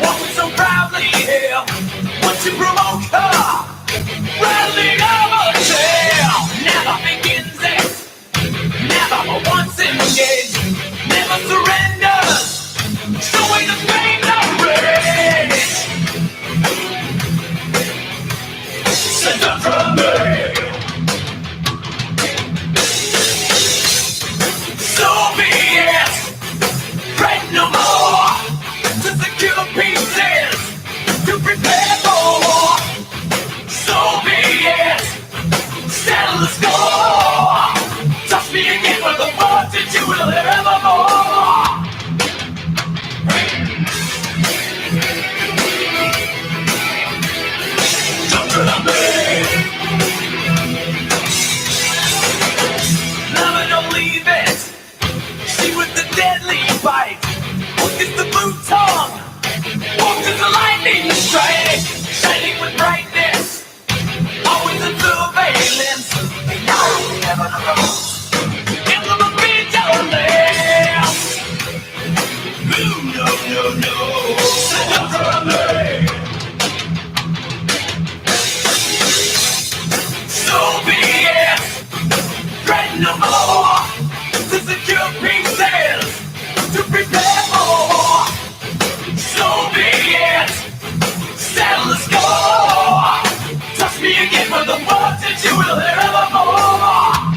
what we so proudly hail. Once you promote her, rattling our tail. Never begins it, never for once engaged, never surrenders. So we just make the rage. Send up from me. So be it. Fret no more. To secure pieces, to prepare for. So be it. Settle the score. Touch me again with the force that you will hear evermore. Don't try me. Never don't leave it. She with the deadly bite. Hook is the blue tongue. Walk is the lightning strike. Shining with brightness. Always in surveillance. They know we never know. In the vigilance. No. Sit up from me. So be it. Dread no more. To secure pieces, to prepare for. So be it. Settle the score. Touch me again with the words that you will hear evermore.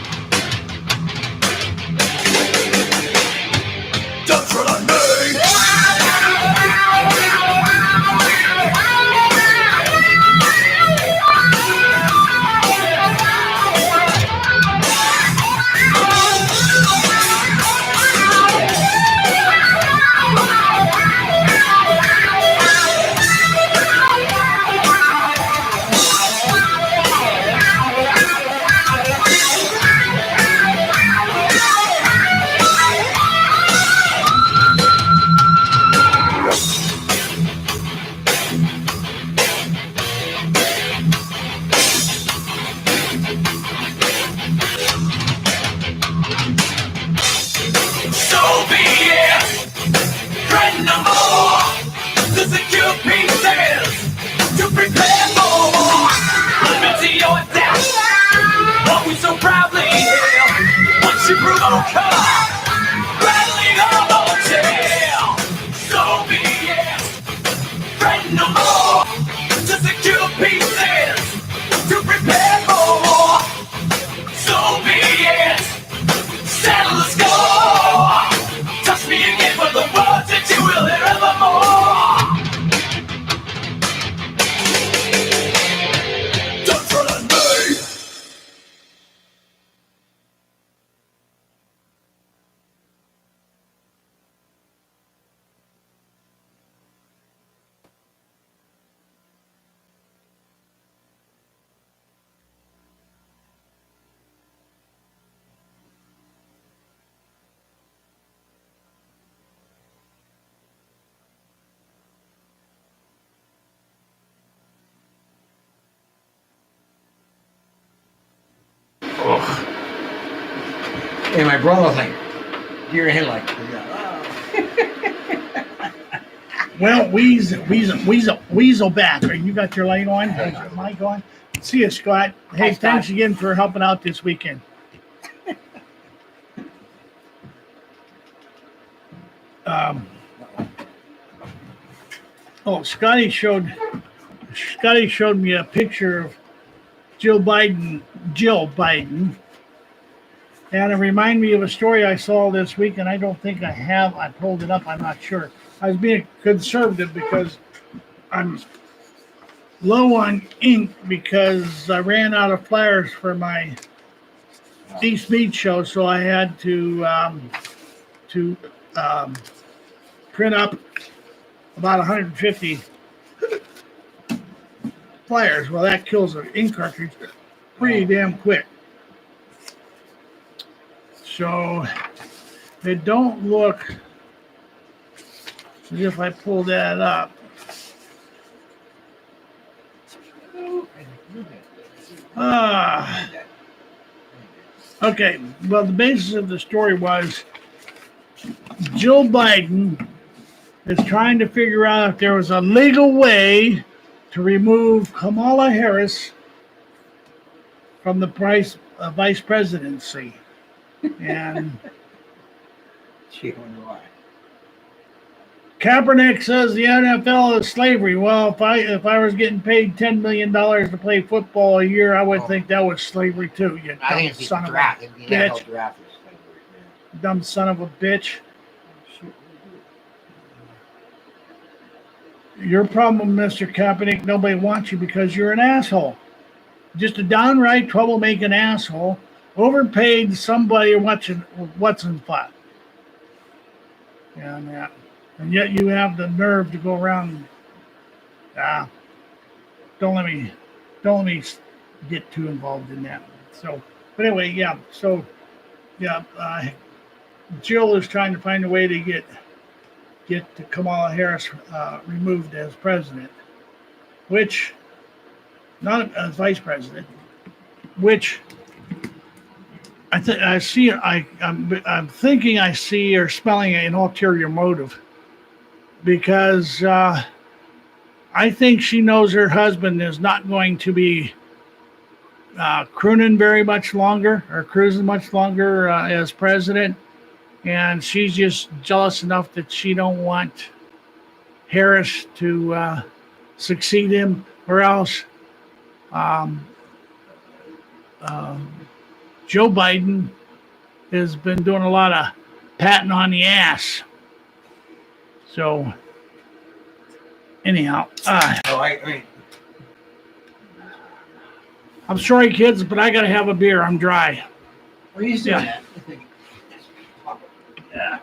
Don't tread on me. So be it. Dread no more. To secure pieces, to prepare for. Liberty or death, what we so proudly hail. Once you provoke her, rattling her whole tail. So be it. Dread no more. To secure pieces, to prepare for. So be it. Settle the score. Touch me again with the words that you will hear evermore. And my brother was like, deer in headlights. Well, weasel back. You got your light on? Has your mic on? See you, Scott. Hey, Hi, Scott. thanks again for helping out this weekend. Scotty showed me a picture of Jill Biden, and it reminded me of a story I saw this week, and I don't think I pulled it up. I'm not sure. I was being conservative because I'm low on ink because I ran out of flyers for my East Beach show, so I had to print up about 150 flyers. Well, that kills an ink cartridge pretty damn quick. So it don't look as if I pull that up. Okay. Well, the basis of the story was Jill Biden is trying to figure out if there was a legal way to remove Kamala Harris from the vice presidency. And She wonder why. Kaepernick says the NFL is slavery. Well, if I was getting paid $10 million to play football a year, I would think that was slavery too. You I dumb think it's the son of a draft. The bitch. NFL draft is slavery. Dumb son of a bitch. Your problem, Mr. Kaepernick, nobody wants you because you're an asshole. Just a downright troublemaking asshole. Overpaid somebody what's in pot. And yet you have the nerve to go around. Don't let me get too involved in that. So, but anyway, yeah. So, yeah. Jill is trying to find a way to get Kamala Harris removed as president, which not as vice president, which I'm thinking I see or smelling an ulterior motive, because I think she knows her husband is not going to be crooning very much longer or cruising much longer as president, and she's just jealous enough that she don't want Harris to succeed him, or else Joe Biden has been doing a lot of patting on the ass. So, anyhow, I mean, I'm sorry, kids, but I gotta have a beer. I'm dry. what are you doing that? Yeah.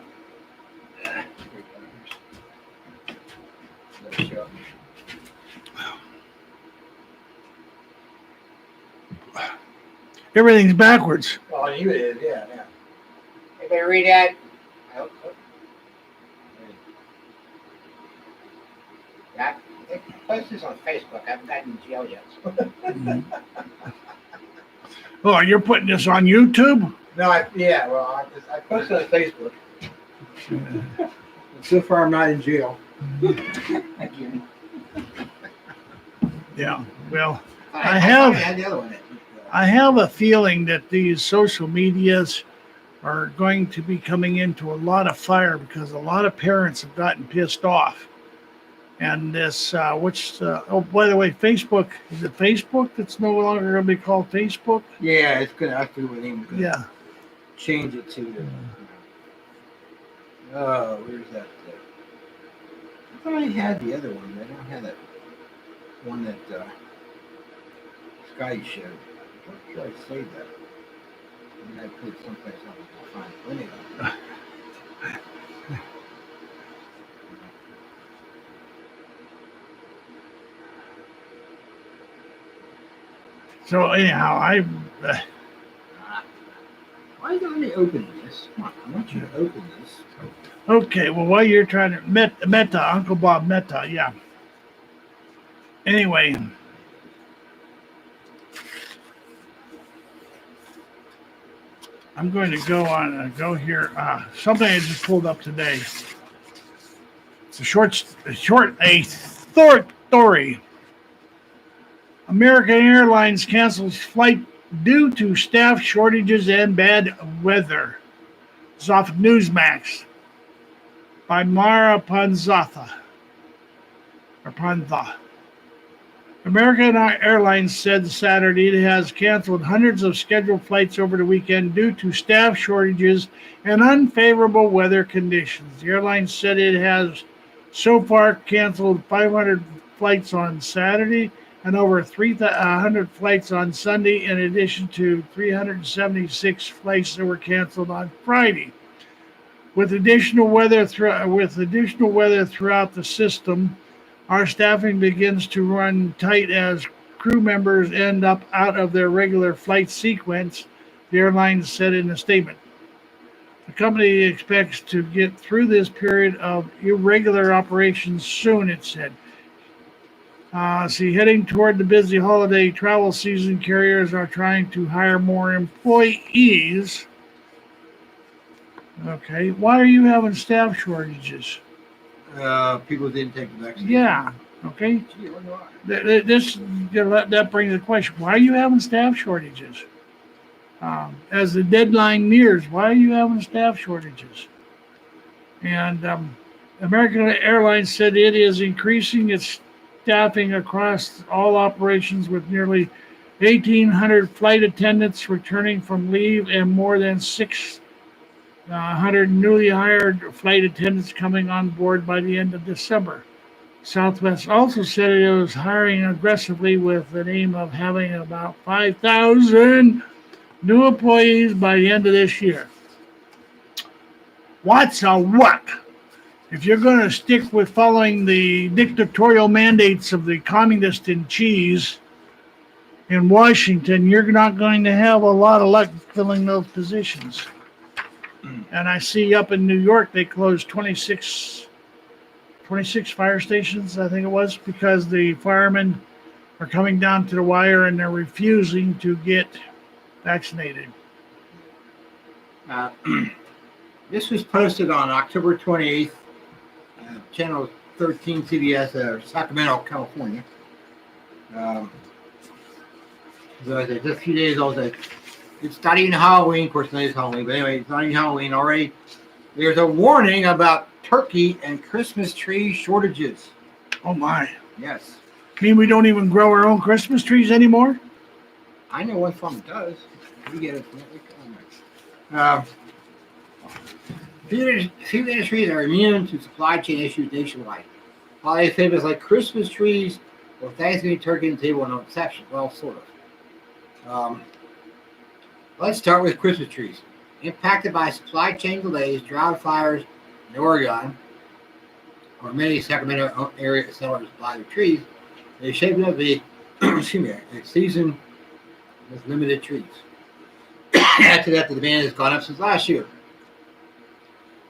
Everything's backwards. Well, you it is, yeah. Anybody read that? I posted this on Facebook. I haven't gotten in jail yet. Oh, you're putting this on YouTube? No, I posted on Facebook. So far, I'm not in jail. Again. Yeah. Well, I had the other one. I have a feeling that these social medias are going to be coming into a lot of fire because a lot of parents have gotten pissed off. And this, by the way, Facebook, is it Facebook that's no longer going to be called Facebook? Yeah, it's going to have to with him. Yeah. Change it to the. Oh, where's that? I thought I had the other one, but I don't have that one that Scotty showed. What should I save that? I put it someplace else. I'll find it. Anyway. So anyhow, why don't they open this? Come on, I want you to open this. Okay, well, while you're trying to Meta, Uncle Bob Meta, yeah. Anyway, I'm going to go here. Something I just pulled up today. It's a short story. American Airlines cancels flight due to staff shortages and bad weather. It's off Newsmax by Mara Panzatha. Or Pantha. American Airlines said Saturday it has canceled hundreds of scheduled flights over the weekend due to staff shortages and unfavorable weather conditions. The airline said it has so far canceled 500 flights on Saturday and over 300 flights on Sunday, in addition to 376 flights that were canceled on Friday. With additional weather throughout the system, our staffing begins to run tight as crew members end up out of their regular flight sequence, the airline said in a statement. The company expects to get through this period of irregular operations soon, it said. Heading toward the busy holiday travel season, carriers are trying to hire more employees. Okay, why are you having staff shortages? People didn't take the vaccine. Yeah, okay. Gee, I wonder why. That brings the question: why are you having staff shortages? As the deadline nears, why are you having staff shortages? And American Airlines said it is increasing its staffing across all operations, with nearly 1,800 flight attendants returning from leave and more than 600 newly hired flight attendants coming on board by the end of December. Southwest also said it was hiring aggressively with an aim of having about 5,000 new employees by the end of this year. What's a what? If you're going to stick with following the dictatorial mandates of the communist in cheese in Washington, you're not going to have a lot of luck filling those positions. And I see up in New York, they closed 26 fire stations, I think it was, because the firemen are coming down to the wire and they're refusing to get vaccinated. This was posted on October 28th, Channel 13 CBS, Sacramento, California. So just a few days old. It's not even Halloween. Of course, today's Halloween, but anyway, it's not even Halloween already. There's a warning about turkey and Christmas tree shortages. Oh my. Yes. Mean we don't even grow our own Christmas trees anymore? I know one farm does. We get it. Food industries are immune to supply chain issues nationwide. Holiday favorites like Christmas trees or Thanksgiving turkey and table are no exception. Well, sort of. Let's start with Christmas trees. Impacted by supply chain delays, drought fires in Oregon, where many Sacramento area sellers buy their trees, they shaped up a season with limited trees. Add to that, the demand has gone up since last year.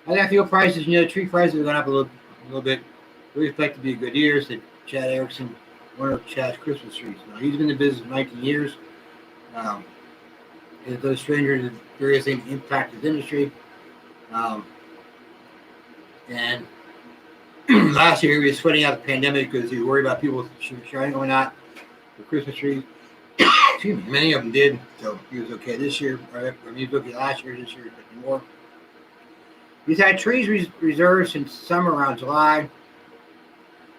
I got fuel prices, tree prices have gone up a little bit. We expect to be a good year, said Chad Erickson, one of Chad's Christmas trees. Now, he's been in business for 19 years. Those strangers and various things impact his industry. And last year he was sweating out the pandemic because he was worried about people sharing or not for Christmas trees. Excuse me, many of them did, so he was okay this year. He was okay last year, this year he's looking more. He's had trees reserved since summer around July.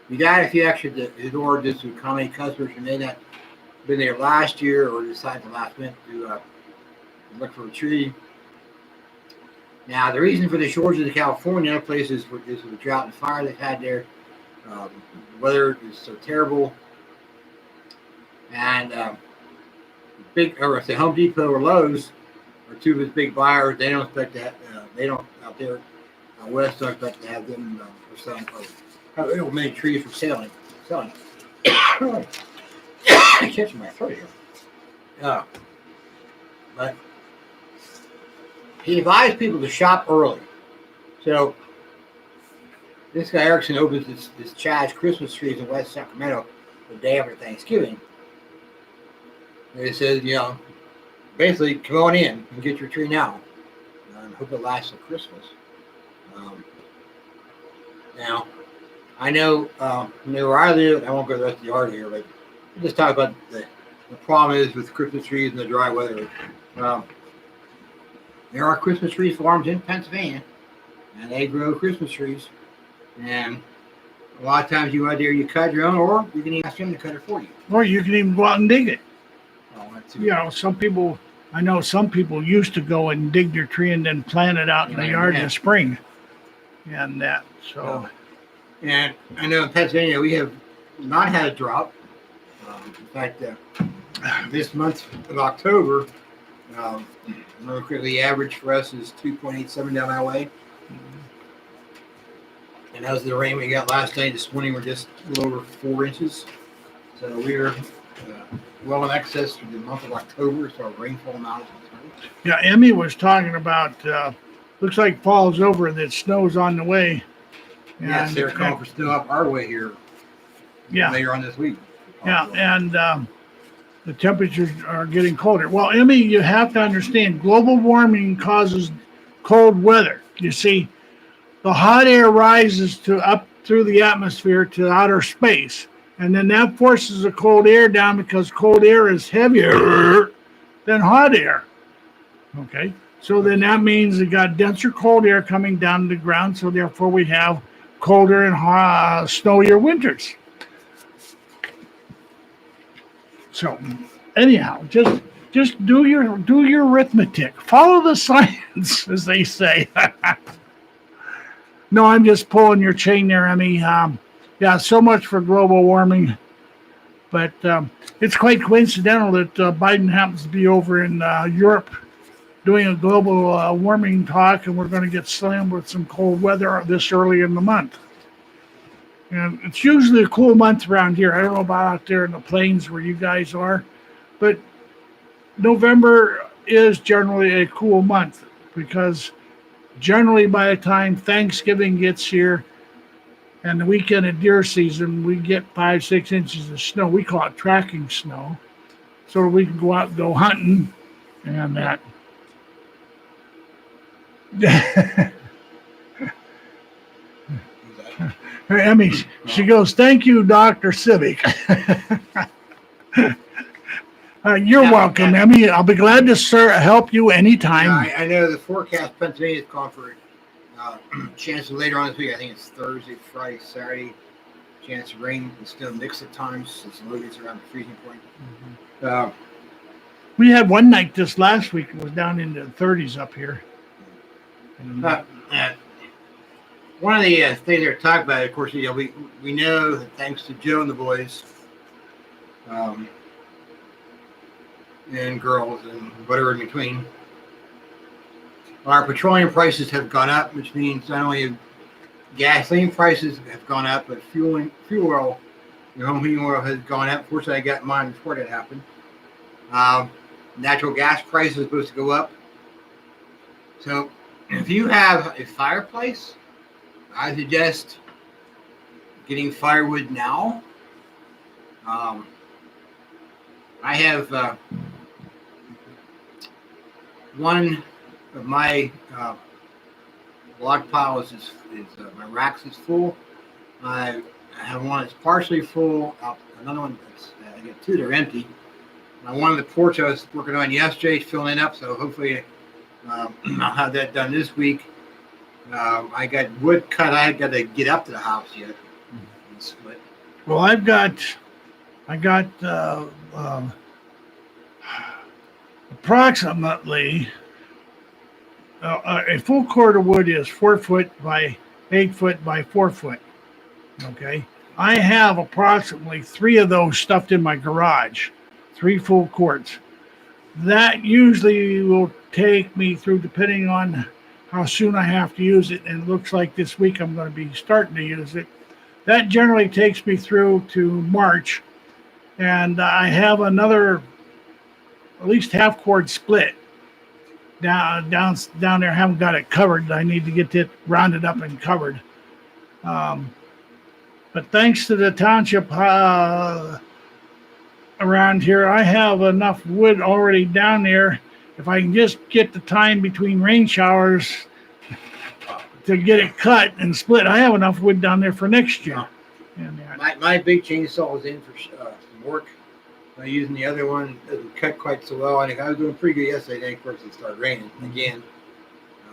We got a few extra to his order just to accommodate customers who may not have been there last year or decided to last minute to look for a tree. Now, the reason for the shortage in California, other places, is the drought and fire they've had there. The weather is so terrible. And Home Depot or Lowe's are two of his big buyers. They don't expect that. They don't out there out west don't expect to have them for selling. Have many trees for selling. I'm catching my throat here. But he advised people to shop early. So this guy Erickson opens this Chad's Christmas trees in West Sacramento the day after Thanksgiving. And he says, best basically, come on in and get your tree now. And hope it lasts till Christmas. Now, I know, where I live, I won't go the rest of the yard here, but we'll just talk about the problem is with Christmas trees and the dry weather. There are Christmas tree farms in Pennsylvania, and they grow Christmas trees. And a lot of times you out there, you cut your own, or you can ask them to cut it for you. Or you can even go out and dig it. Oh, that's You know, I know some people used to go and dig their tree and then plant it out in the yard in the spring. And that, so. And I know in Pennsylvania, we have not had a drought. In fact, this month of October, the average for us is 2.87 down that way. And as the rain we got last night, this morning we're just a little over 4 inches. So we're well in excess for the month of October, so our rainfall amount is concerned. Yeah, Emmy was talking about, looks like fall's over and that snow's on the way. Yes, they're calling for snow up our way here later on this week. Yeah, and the temperatures are getting colder. Well, Emmy, you have to understand, global warming causes cold weather. You see, the hot air rises to up through the atmosphere to outer space, and then that forces the cold air down because cold air is heavier than hot air. Okay, so then that means you got denser cold air coming down to the ground, so therefore we have colder and snowier winters. So, anyhow, just do your arithmetic. Follow the science, as they say. No, I'm just pulling your chain there, Emmy. Yeah, so much for global warming. But it's quite coincidental that Biden happens to be over in Europe doing a global warming talk, and we're going to get slammed with some cold weather this early in the month. And it's usually a cool month around here. I don't know about out there in the plains where you guys are, but November is generally a cool month because generally by the time Thanksgiving gets here and the weekend of deer season, we get 5-6 inches of snow. We call it tracking snow. So we can go out and go hunting and that. Emmy, she goes, "Thank you, Dr. Civic." You're welcome, Emmy. I'll be glad to help you anytime. I know the forecast Pennsylvania is calling for chances later on this week. I think it's Thursday, Friday, Saturday. Chance of rain and still mix at times since the low gets around the freezing point. Mm-hmm. We had one night this last week. It was down into the 30s up here. One of the things they're talking about, of course, we know that thanks to Joe and the boys, and girls and whatever in between, our petroleum prices have gone up, which means not only gasoline prices have gone up, but fuel oil, home heating oil has gone up. Fortunately, I got mine before that happened. Natural gas prices are supposed to go up. So if you have a fireplace, I suggest getting firewood now. I have one of my log piles is my racks is full. I have one that's partially full. Another one I got two that are empty. One of the porch I was working on yesterday is filling up, so hopefully I'll have that done this week. I got wood cut. I got to get up to the house yet. Split. Well, I got approximately a full cord of wood is 4 foot by 8 foot by 4 foot. Okay, I have approximately 3 of those stuffed in my garage, 3 full cords. That usually will take me through, depending on how soon I have to use it, and it looks like this week I'm going to be starting to use it. That generally takes me through to March, and I have another at least half cord split down there. I haven't got it covered. I need to get it rounded up and covered. But thanks to the township around here, I have enough wood already down there. if I can just get the time between rain showers to get it cut and split, I have enough wood down there for next year. And My big chainsaw was in for some work. I'm using the other one. It doesn't cut quite so well. I think I was doing pretty good yesterday. Then, of course, it started raining again.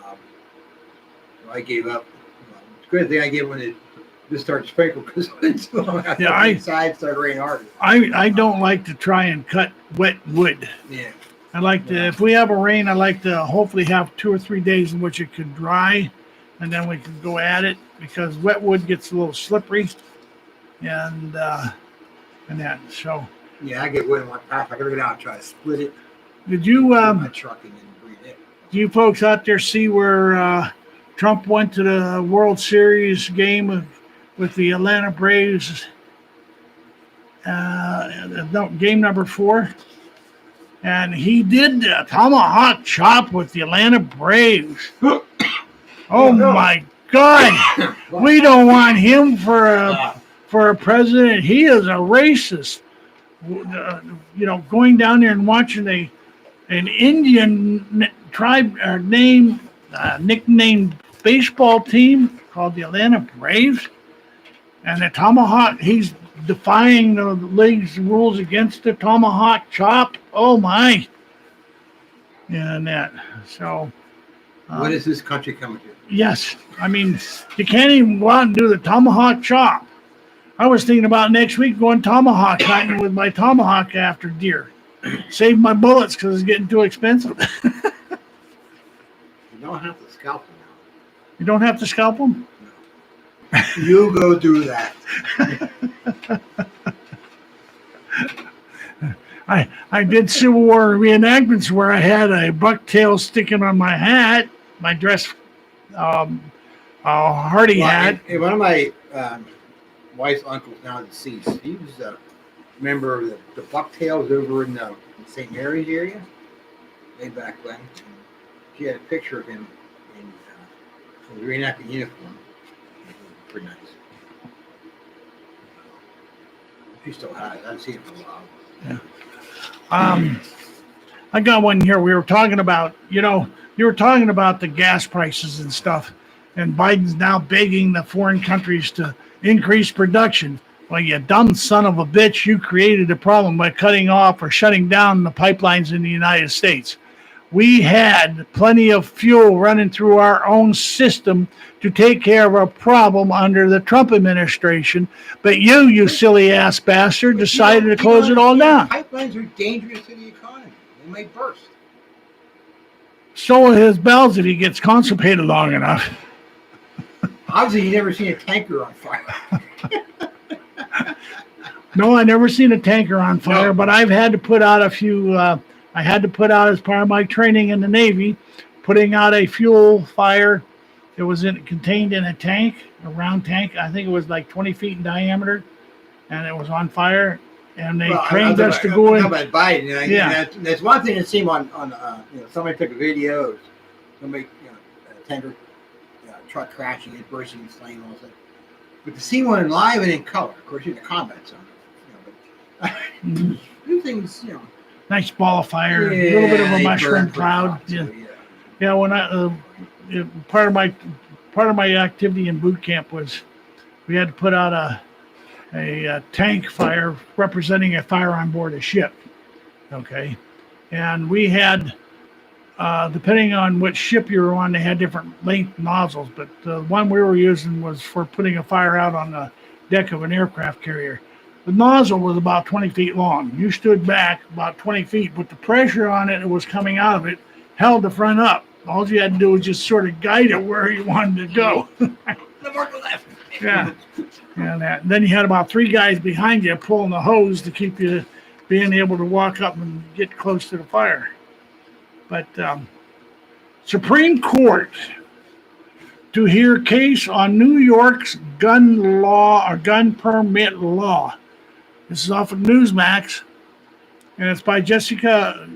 So I gave up. It's a good thing I gave when it just started to sprinkle because inside started raining harder. I don't like to try and cut wet wood. Yeah. I like to, if we have a rain, I like to hopefully have 2 or 3 days in which it could dry, and then we can go at it, because wet wood gets a little slippery, and that. So. Yeah, I get wood in my pack. I gotta go down and try to split it. Did you my truck and then breathe it. Do you folks out there see where Trump went to the World Series game with the Atlanta Braves? Game number 4. And he did the tomahawk chop with the Atlanta Braves. Oh my God! We don't want him for a president. He is a racist. Going down there and watching an Indian tribe nicknamed baseball team called the Atlanta Braves, and the tomahawk. He's defying the league's rules against the tomahawk chop. Oh my! And that. So. What is this country coming to? Yes, I mean you can't even go out and do the tomahawk chop. I was thinking about next week going tomahawk hunting with my tomahawk after deer. Save my bullets because it's getting too expensive. You don't have to scalp them now. You don't have to scalp them? No. You go do that. I did Civil War reenactments where I had a bucktail sticking on my hat, my dress Hardy hat. And one of my wife's uncles, now deceased, he was a member of the Bucktails over in St. Mary's area way back when. She had a picture of him in his reenactment uniform. Pretty nice. He still has it. I've seen it for a while. Yeah. I got one here. We were talking about, you were talking about the gas prices and stuff, and Biden's now begging the foreign countries to increase production. Well, you dumb son of a bitch, you created a problem by cutting off or shutting down the pipelines in the United States. We had plenty of fuel running through our own system to take care of a problem under the Trump administration, but you silly ass bastard, decided to close it all down. Pipelines are dangerous to the economy. They may burst. So are his bells if he gets constipated long enough. Obviously, you never seen a tanker on fire. No, I never seen a tanker on fire, but I've had to put out a few. I had to put out, as part of my training in the Navy, putting out a fuel fire. It was contained in a tank, a round tank. I think it was like 20 feet in diameter, and it was on fire. And they trained us to go in. About Biden, yeah. There's one thing that seemed on somebody took a video. Somebody, a tanker truck crashing, it bursting and slaying all that. But to see one live and in color, of course, in the combat zone, but new things, Nice ball of fire, a little bit of a mushroom cloud. Yeah. When part of my activity in boot camp was we had to put out a tank fire representing a fire on board a ship. Okay, and we had depending on which ship you were on, they had different length nozzles, but the one we were using was for putting a fire out on the deck of an aircraft carrier. The nozzle was about 20 feet long. You stood back about 20 feet, but the pressure on it that was coming out of it held the front up. All you had to do was just sort of guide it where you wanted to go. The more to left. Yeah. And then you had about 3 guys behind you pulling the hose to keep you being able to walk up and get close to the fire. But Supreme Court to hear case on New York's gun law or gun permit law. This is off of Newsmax, and it's by Jessica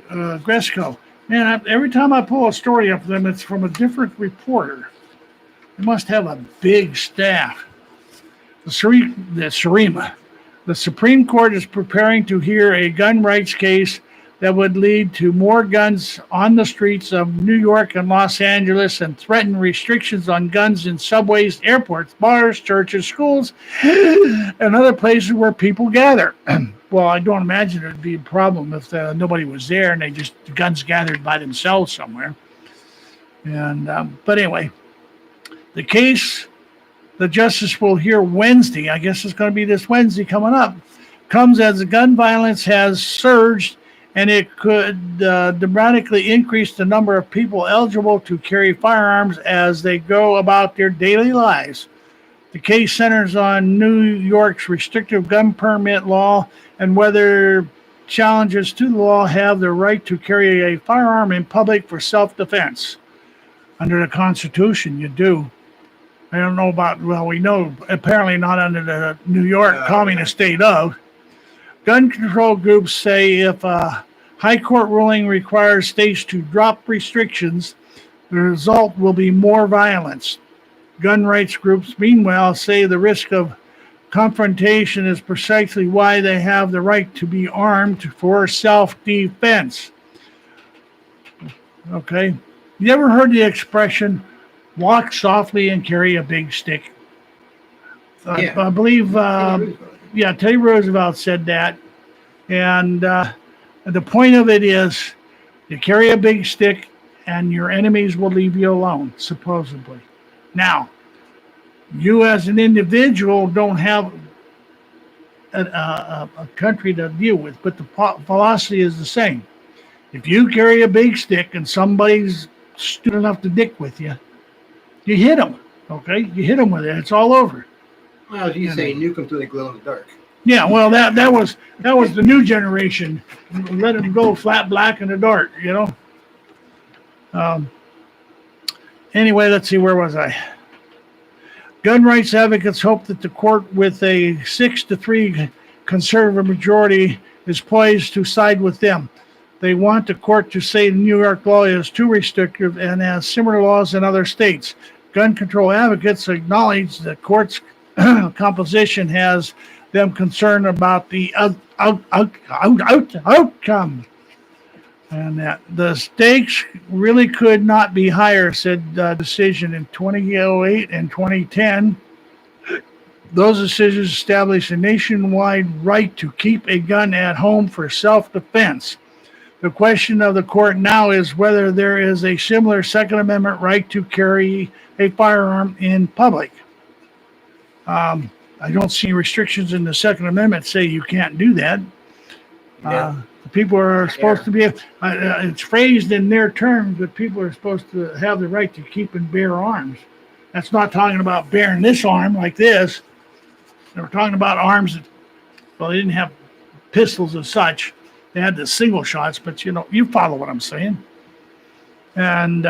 Gresco. Man, every time I pull a story up for them, it's from a different reporter. They must have a big staff. The Supreme Court is preparing to hear a gun rights case that would lead to more guns on the streets of New York and Los Angeles and threaten restrictions on guns in subways, airports, bars, churches, schools, and other places where people gather. Well, I don't imagine it would be a problem if nobody was there and the guns gathered by themselves somewhere. And but anyway, the case the justice will hear Wednesday, I guess it's going to be this Wednesday coming up, comes as the gun violence has surged and it could dramatically increase the number of people eligible to carry firearms as they go about their daily lives. The case centers on New York's restrictive gun permit law and whether challengers to the law have the right to carry a firearm in public for self-defense. Under the Constitution, you do. I don't know about, well, we know apparently not under the New York communist state of. Gun control groups say if a high court ruling requires states to drop restrictions, the result will be more violence. Gun rights groups, meanwhile, say the risk of confrontation is precisely why they have the right to be armed for self-defense. Okay. You ever heard the expression, walk softly and carry a big stick? I believe, Teddy Roosevelt said that. And the point of it is you carry a big stick and your enemies will leave you alone, supposedly. Now, you as an individual don't have a country to deal with, but the philosophy is the same. If you carry a big stick and somebody's stupid enough to dick with you, you hit them, okay? You hit them with it. It's all over. Well, as you say, nuke them till they glow in the dark. Yeah, well, that was the new generation. Let them go flat black in the dark, you know? Anyway, let's see, where was I? Gun rights advocates hope that the court, with a 6-3 conservative majority, is poised to side with them. They want the court to say the New York law is too restrictive and has similar laws in other states. Gun control advocates acknowledge the court's composition has them concerned about the outcome. And that the stakes really could not be higher, said the decision in 2008 and 2010. Those decisions established a nationwide right to keep a gun at home for self-defense. The question of the court now is whether there is a similar Second Amendment right to carry a firearm in public. I don't see restrictions in the Second Amendment say you can't do that. People are supposed to be, it's phrased in their terms that people are supposed to have the right to keep and bear arms. That's not talking about bearing this arm like this. They were talking about arms that, well, they didn't have pistols as such. They had the single shots, but you follow what I'm saying. And,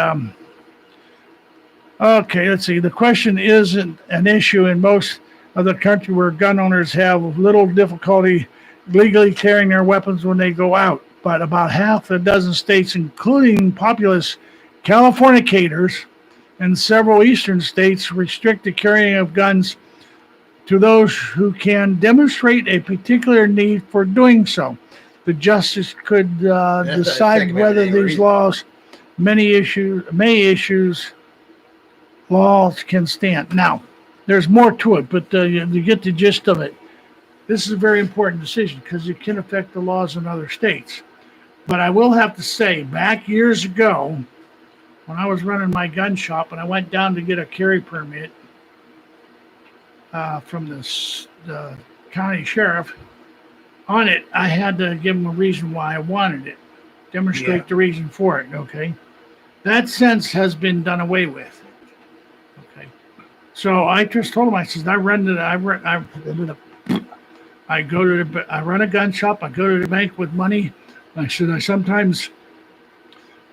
okay, let's see. The question isn't an issue in most of the country where gun owners have little difficulty legally carrying their weapons when they go out. But about half a dozen states, including populous Californicators and several eastern states, restrict the carrying of guns to those who can demonstrate a particular need for doing so. The justice could decide whether these laws laws can stand. Now, there's more to it, but you get the gist of it. This is a very important decision because it can affect the laws in other states. But I will have to say, back years ago, when I was running my gun shop and I went down to get a carry permit from the county sheriff, on it, I had to give him a reason why I wanted it, demonstrate the reason for it, okay? That sense has been done away with. So I just told him, I said, I run a gun shop. I go to the bank with money. I said, I sometimes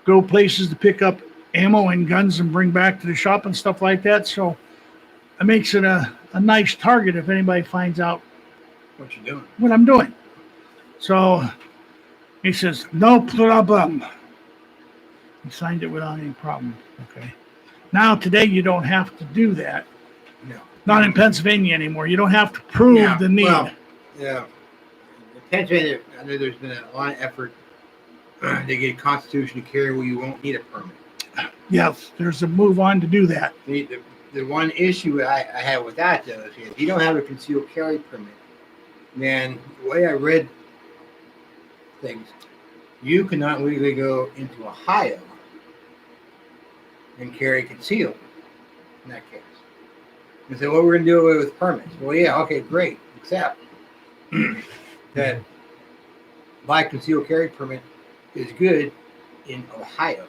go places to pick up ammo and guns and bring back to the shop and stuff like that. So it makes it a nice target if anybody finds out what I'm doing. So he says, no problem. He signed it without any problem. Okay. Now, today, you don't have to do that. No. Not in Pennsylvania anymore. You don't have to prove the need. Well, in Pennsylvania, I know there's been a lot of effort they get constitutional carry where you won't need a permit. Yes, there's a move on to do that. The one issue I have with that, though, is if you don't have a concealed carry permit, then the way I read things, you cannot legally go into Ohio and carry concealed in that case. And say, well, we're going to do away with permits. Well, yeah, okay, great. Except that my concealed carry permit is good in Ohio.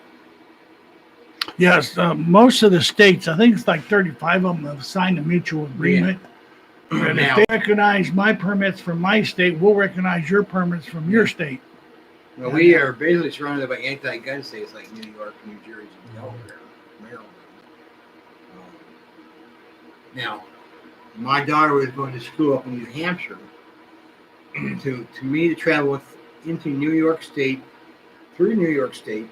Yes, most of the states, I think it's like 35 of them, have signed a mutual agreement. And if Now, they recognize my permits from my state, we'll recognize your permits from your state. well, we are basically surrounded by anti-gun states like New York, New Jersey, Delaware, Maryland. Now, my daughter was going to school up in New Hampshire. to me to travel into New York State, through New York State,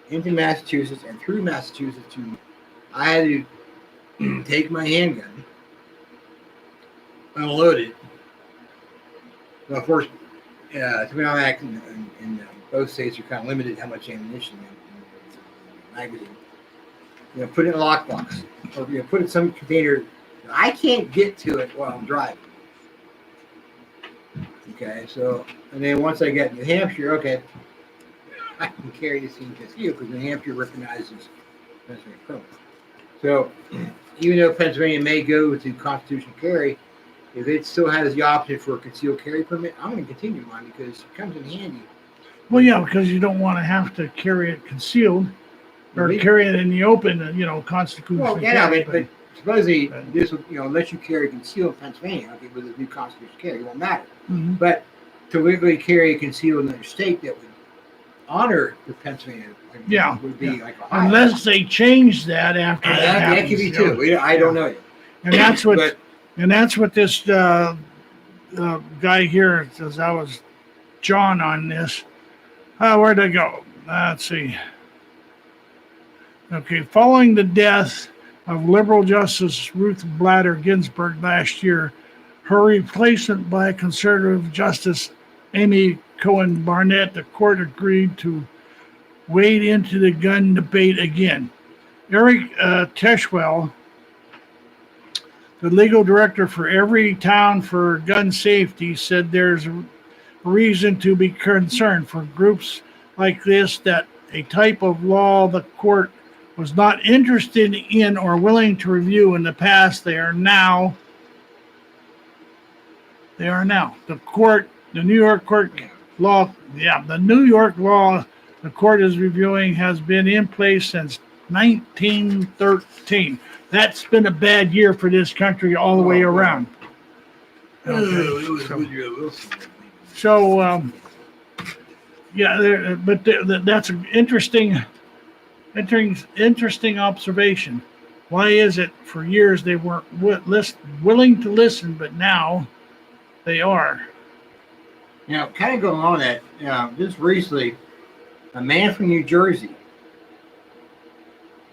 into Massachusetts, and through Massachusetts I had to take my handgun, unload it. Well, of course, to be honest, in both states are kind of limited how much ammunition in the magazine. Put it in a lockbox, or put it in some container. I can't get to it while I'm driving. Okay, so, and then once I get New Hampshire, okay, I can carry this in concealed because New Hampshire recognizes Pennsylvania permit. So, even though Pennsylvania may go to constitutional carry, if it still has the option for a concealed carry permit, I'm going to continue mine because it comes in handy. Well, yeah, because you don't want to have to carry it concealed or carry it in the open, constitutional Well, yeah, carry. but supposedly this will, let you carry concealed in Pennsylvania, okay, with the new constitutional carry, it won't matter. Mhm. But to legally carry concealed in another state that would honor the Pennsylvania would be like Ohio. Unless they change that after that could be too. I don't know yet. And that's what this guy here says. I was John on this. Where'd I go? Let's see. Okay, following the death of liberal Justice Ruth Bader Ginsburg last year, her replacement by conservative Justice Amy Cohen Barnett, the court agreed to wade into the gun debate again. Eric Teschwell, the legal director for Every Town for Gun Safety, said there's a reason to be concerned for groups like this that a type of law the court was not interested in or willing to review in the past. They are now. The New York court law, the New York law the court is reviewing has been in place since 1913. That's been a bad year for this country all the way around. That's an interesting observation. Why is it for years they weren't willing to listen, but now they are? Kind of going on that, just recently, a man from New Jersey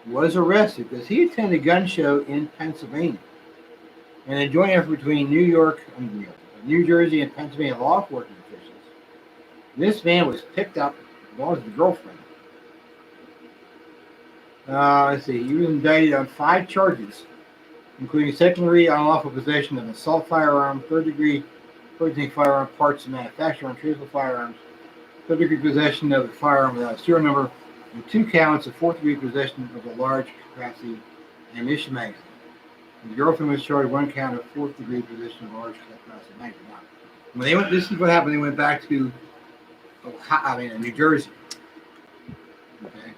was arrested because he attended a gun show in Pennsylvania. And a joint effort between New Jersey and Pennsylvania law enforcement officials. This man was picked up as well as his girlfriend. Let's see, he was indicted on 5 charges, including second-degree unlawful possession of an assault firearm, third-degree poisoning firearm parts and manufacture untraceable firearms, third-degree possession of a firearm without a serial number, and 2 counts of fourth-degree possession of a large-capacity ammunition magazine. His girlfriend was charged 1 count of fourth-degree possession of a large-capacity magazine. This is what happened. They went back to New Jersey. Okay.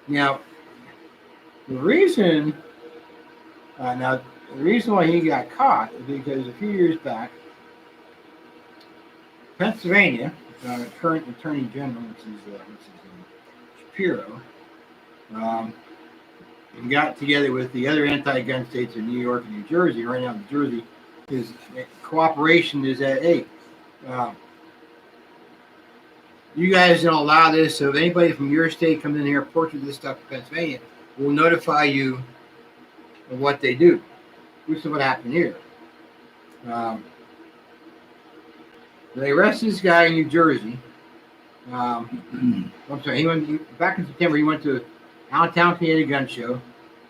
Now, the reason why he got caught is because a few years back, Pennsylvania, current Attorney General, which is Shapiro, got together with the other anti-gun states in New York and New Jersey. Right now, New Jersey, his cooperation is that, hey, you guys don't allow this, so if anybody from your state comes in here and purchases this stuff in Pennsylvania, we'll notify you of what they do. This is what happened here. They arrested this guy in New Jersey. I'm sorry. Back in September. He went to Allentown, PA gun show.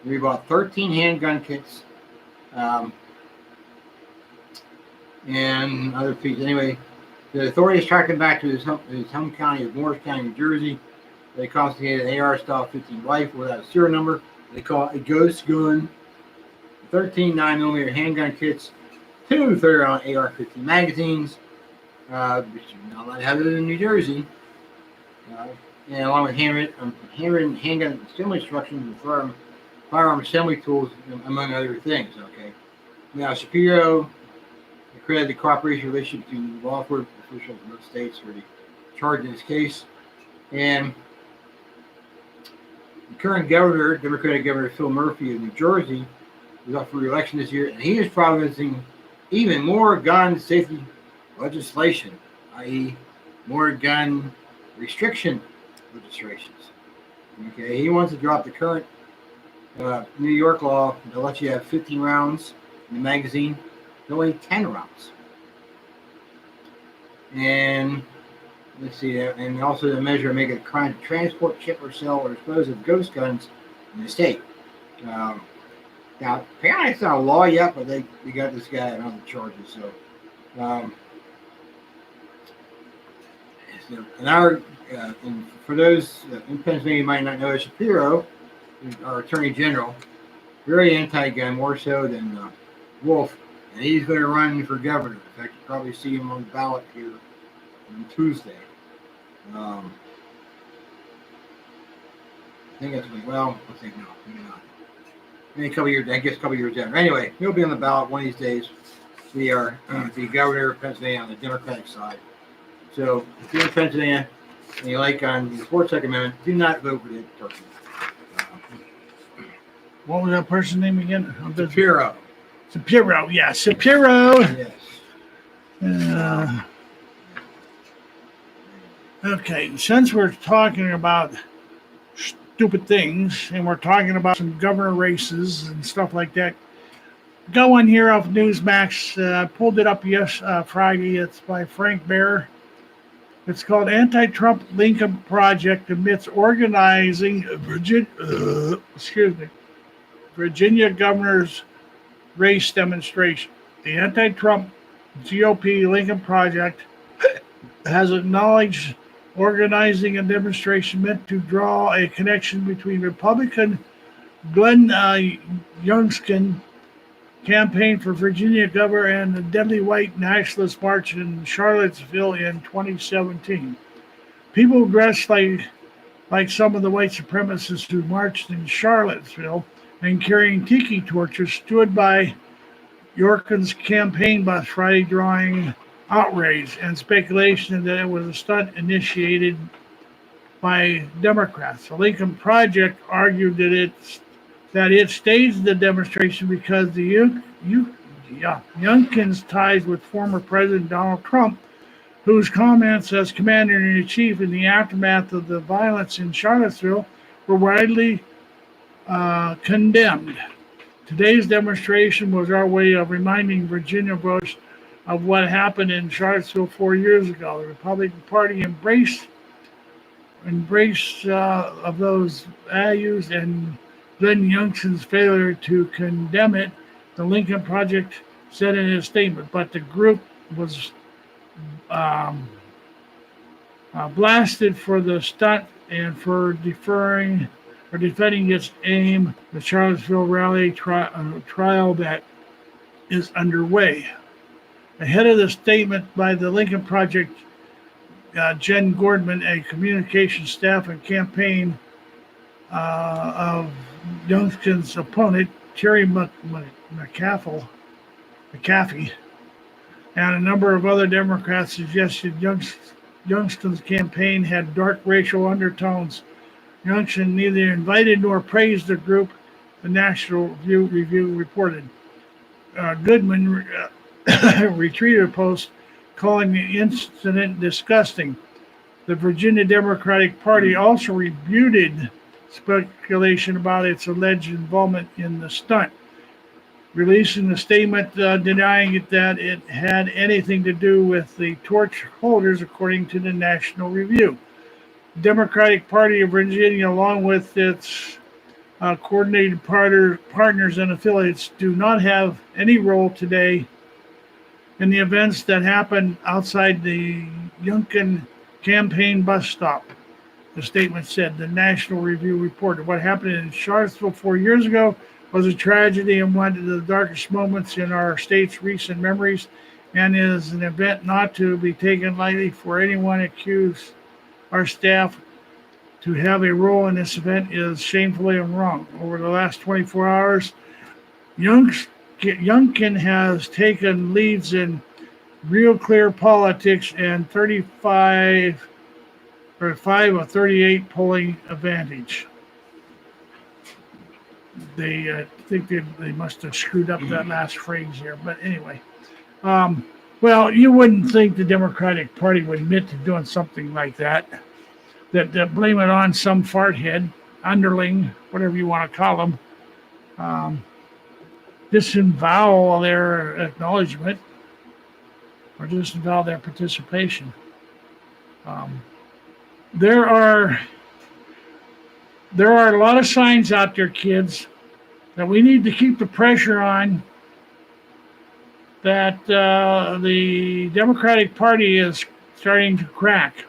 We bought 13 handgun kits, and other pieces. Anyway, the authorities tracked him back to his home county of Morris County, New Jersey. They confiscated an AR-style 15 rifle without a serial number. They call it a ghost gun. 13 9mm handgun kits, 2 30-round AR-15 magazines, which you're not allowed to have it in New Jersey. And along with handwritten handgun assembly instructions and firearm assembly tools, among other things. Okay. Now, Shapiro credited the cooperation relationship between law enforcement officials in both states for the charge in this case. And the current governor, Democratic Governor Phil Murphy of New Jersey, is up for re-election this year, and he is promising even more gun safety legislation, i.e., more gun restriction legislations. Okay, he wants to drop the current New York law that lets you have 15 rounds in the magazine, only 10 rounds. And let's see, and also the measure to make it a crime to transport, ship, or sell, or dispose of ghost guns in the state. Now, apparently it's not a law yet, but they got this guy on the charges. So, and for those in Pennsylvania you might not know, Shapiro, our Attorney General, very anti-gun, more so than Wolf, and he's going to run for governor. In fact, you'll probably see him on the ballot here on Tuesday. I think that's well. I think no, maybe not. Maybe a couple years. I guess a couple years down. Anyway, he'll be on the ballot one of these days. We are the governor of Pennsylvania on the Democratic side. So if you're in Pennsylvania and you like on the Sports Second Amendment, do not vote for the person. What was that person's name again? Shapiro. Shapiro, yeah, Shapiro. Yes. Okay, since we're talking about stupid things and we're talking about some governor races and stuff like that, go on here off Newsmax. I pulled it up Friday. It's by Frank Baer. It's called Anti-Trump Lincoln Project Admits Organizing Virginia Governor's Race Demonstration. The Anti-Trump GOP Lincoln Project has acknowledged organizing a demonstration meant to draw a connection between Republican Glenn Youngkin campaign for Virginia governor and the deadly white nationalist march in Charlottesville in 2017. People dressed like some of the white supremacists who marched in Charlottesville and carrying tiki torches stood by Youngkin's campaign bus Friday, drawing outrage and speculation that it was a stunt initiated by Democrats. The Lincoln Project argued that it staged the demonstration because the Youngkin's ties with former President Donald Trump, whose comments as commander-in-chief in the aftermath of the violence in Charlottesville were widely condemned. Today's demonstration was our way of reminding Virginia voters of what happened in Charlottesville 4 years ago. The Republican Party embrace of those values and Glenn Youngkin's failure to condemn it, the Lincoln Project said in a statement. But the group was blasted for the stunt and for defending its aim. The Charlottesville rally trial that is underway. Ahead of the statement by the Lincoln Project, Jen Gordman, a communication staff and campaign of Youngkin's opponent, Terry McAfee, and a number of other Democrats suggested Youngkin's campaign had dark racial undertones. Youngkin neither invited nor praised the group, the National Review reported. Goodman retweeted a post calling the incident disgusting. The Virginia Democratic Party also rebutted speculation about its alleged involvement in the stunt, releasing a statement denying that it had anything to do with the torch holders, according to the National Review. Democratic Party of Virginia, along with its coordinated partners and affiliates, do not have any role today in the events that happened outside the Yunkin campaign bus stop. The statement said. The National Review reported what happened in Charlottesville 4 years ago was a tragedy and one of the darkest moments in our state's recent memories, and is an event not to be taken lightly. For anyone accused our staff to have a role in this event is shamefully wrong. Over the last 24 hours, Youngkin has taken leads in real clear politics and 35 or 5 of 38 polling advantage. They think they must have screwed up that last phrase here, but anyway. Well, you wouldn't think the Democratic Party would admit to doing something like that. That blame it on some farthead, underling, whatever you want to call them. Disavow their acknowledgement or disavow their participation. There are a lot of signs out there, kids, that we need to keep the pressure on that the Democratic Party is starting to crack.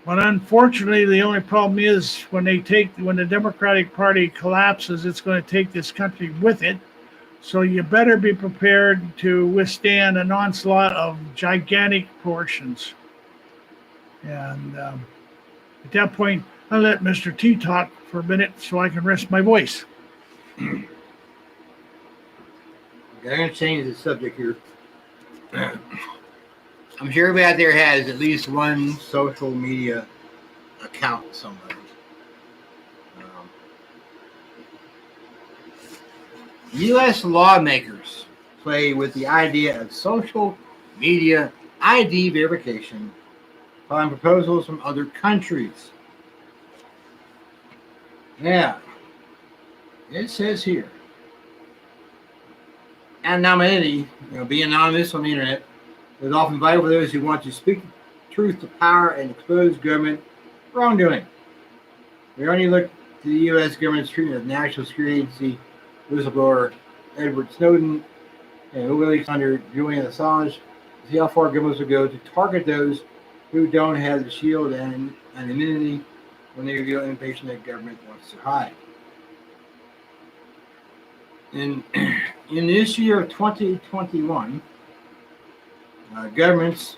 But unfortunately, the only problem is when the Democratic Party collapses, it's going to take this country with it. So you better be prepared to withstand an onslaught of gigantic proportions. And at that point, I'll let Mr. T talk for a minute so I can rest my voice. I'm going to change the subject here. I'm sure everybody out there has at least one social media account somewhere. U.S. lawmakers play with the idea of social media ID verification following proposals from other countries. Yeah, it says here, anonymity, be anonymous on the internet, is often vital for those who want to speak truth to power and expose government wrongdoing. We only look to the U.S. government's treatment of National Security Agency whistleblower Edward Snowden and WikiLeaks under Julian Assange to see how far governments will go to target those who don't have the shield and immunity when they reveal information that government wants to hide. In this year of 2021, governments,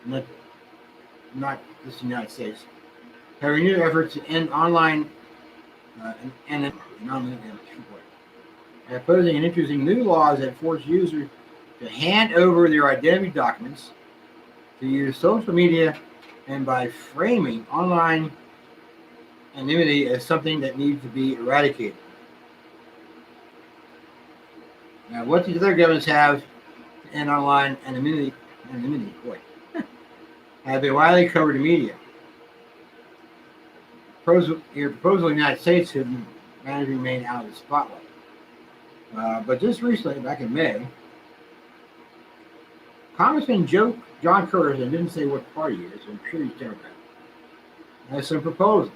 not just the United States, have renewed efforts to end online posing and introducing new laws that force users to hand over their identity documents, to use social media, and by framing online anonymity as something that needs to be eradicated. Now, what these other governments have to end online anonymity have been widely covered in media. Proposal in the United States have managed to remain out of the spotlight. But just recently, back in May, Congressman John Curtis, and didn't say what party he is, I'm sure he's Democrat, has some proposals.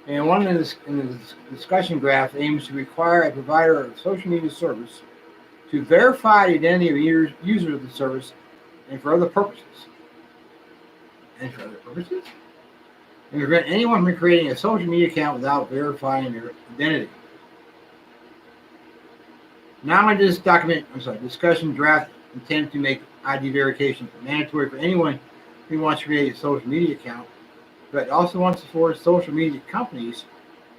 And one in the discussion draft aims to require a provider of social media service to verify the identity of users of the service and for other purposes. And prevent anyone from creating a social media account without verifying their identity. Now in this discussion draft intends to make ID verification mandatory for anyone who wants to create a social media account, but also wants to force social media companies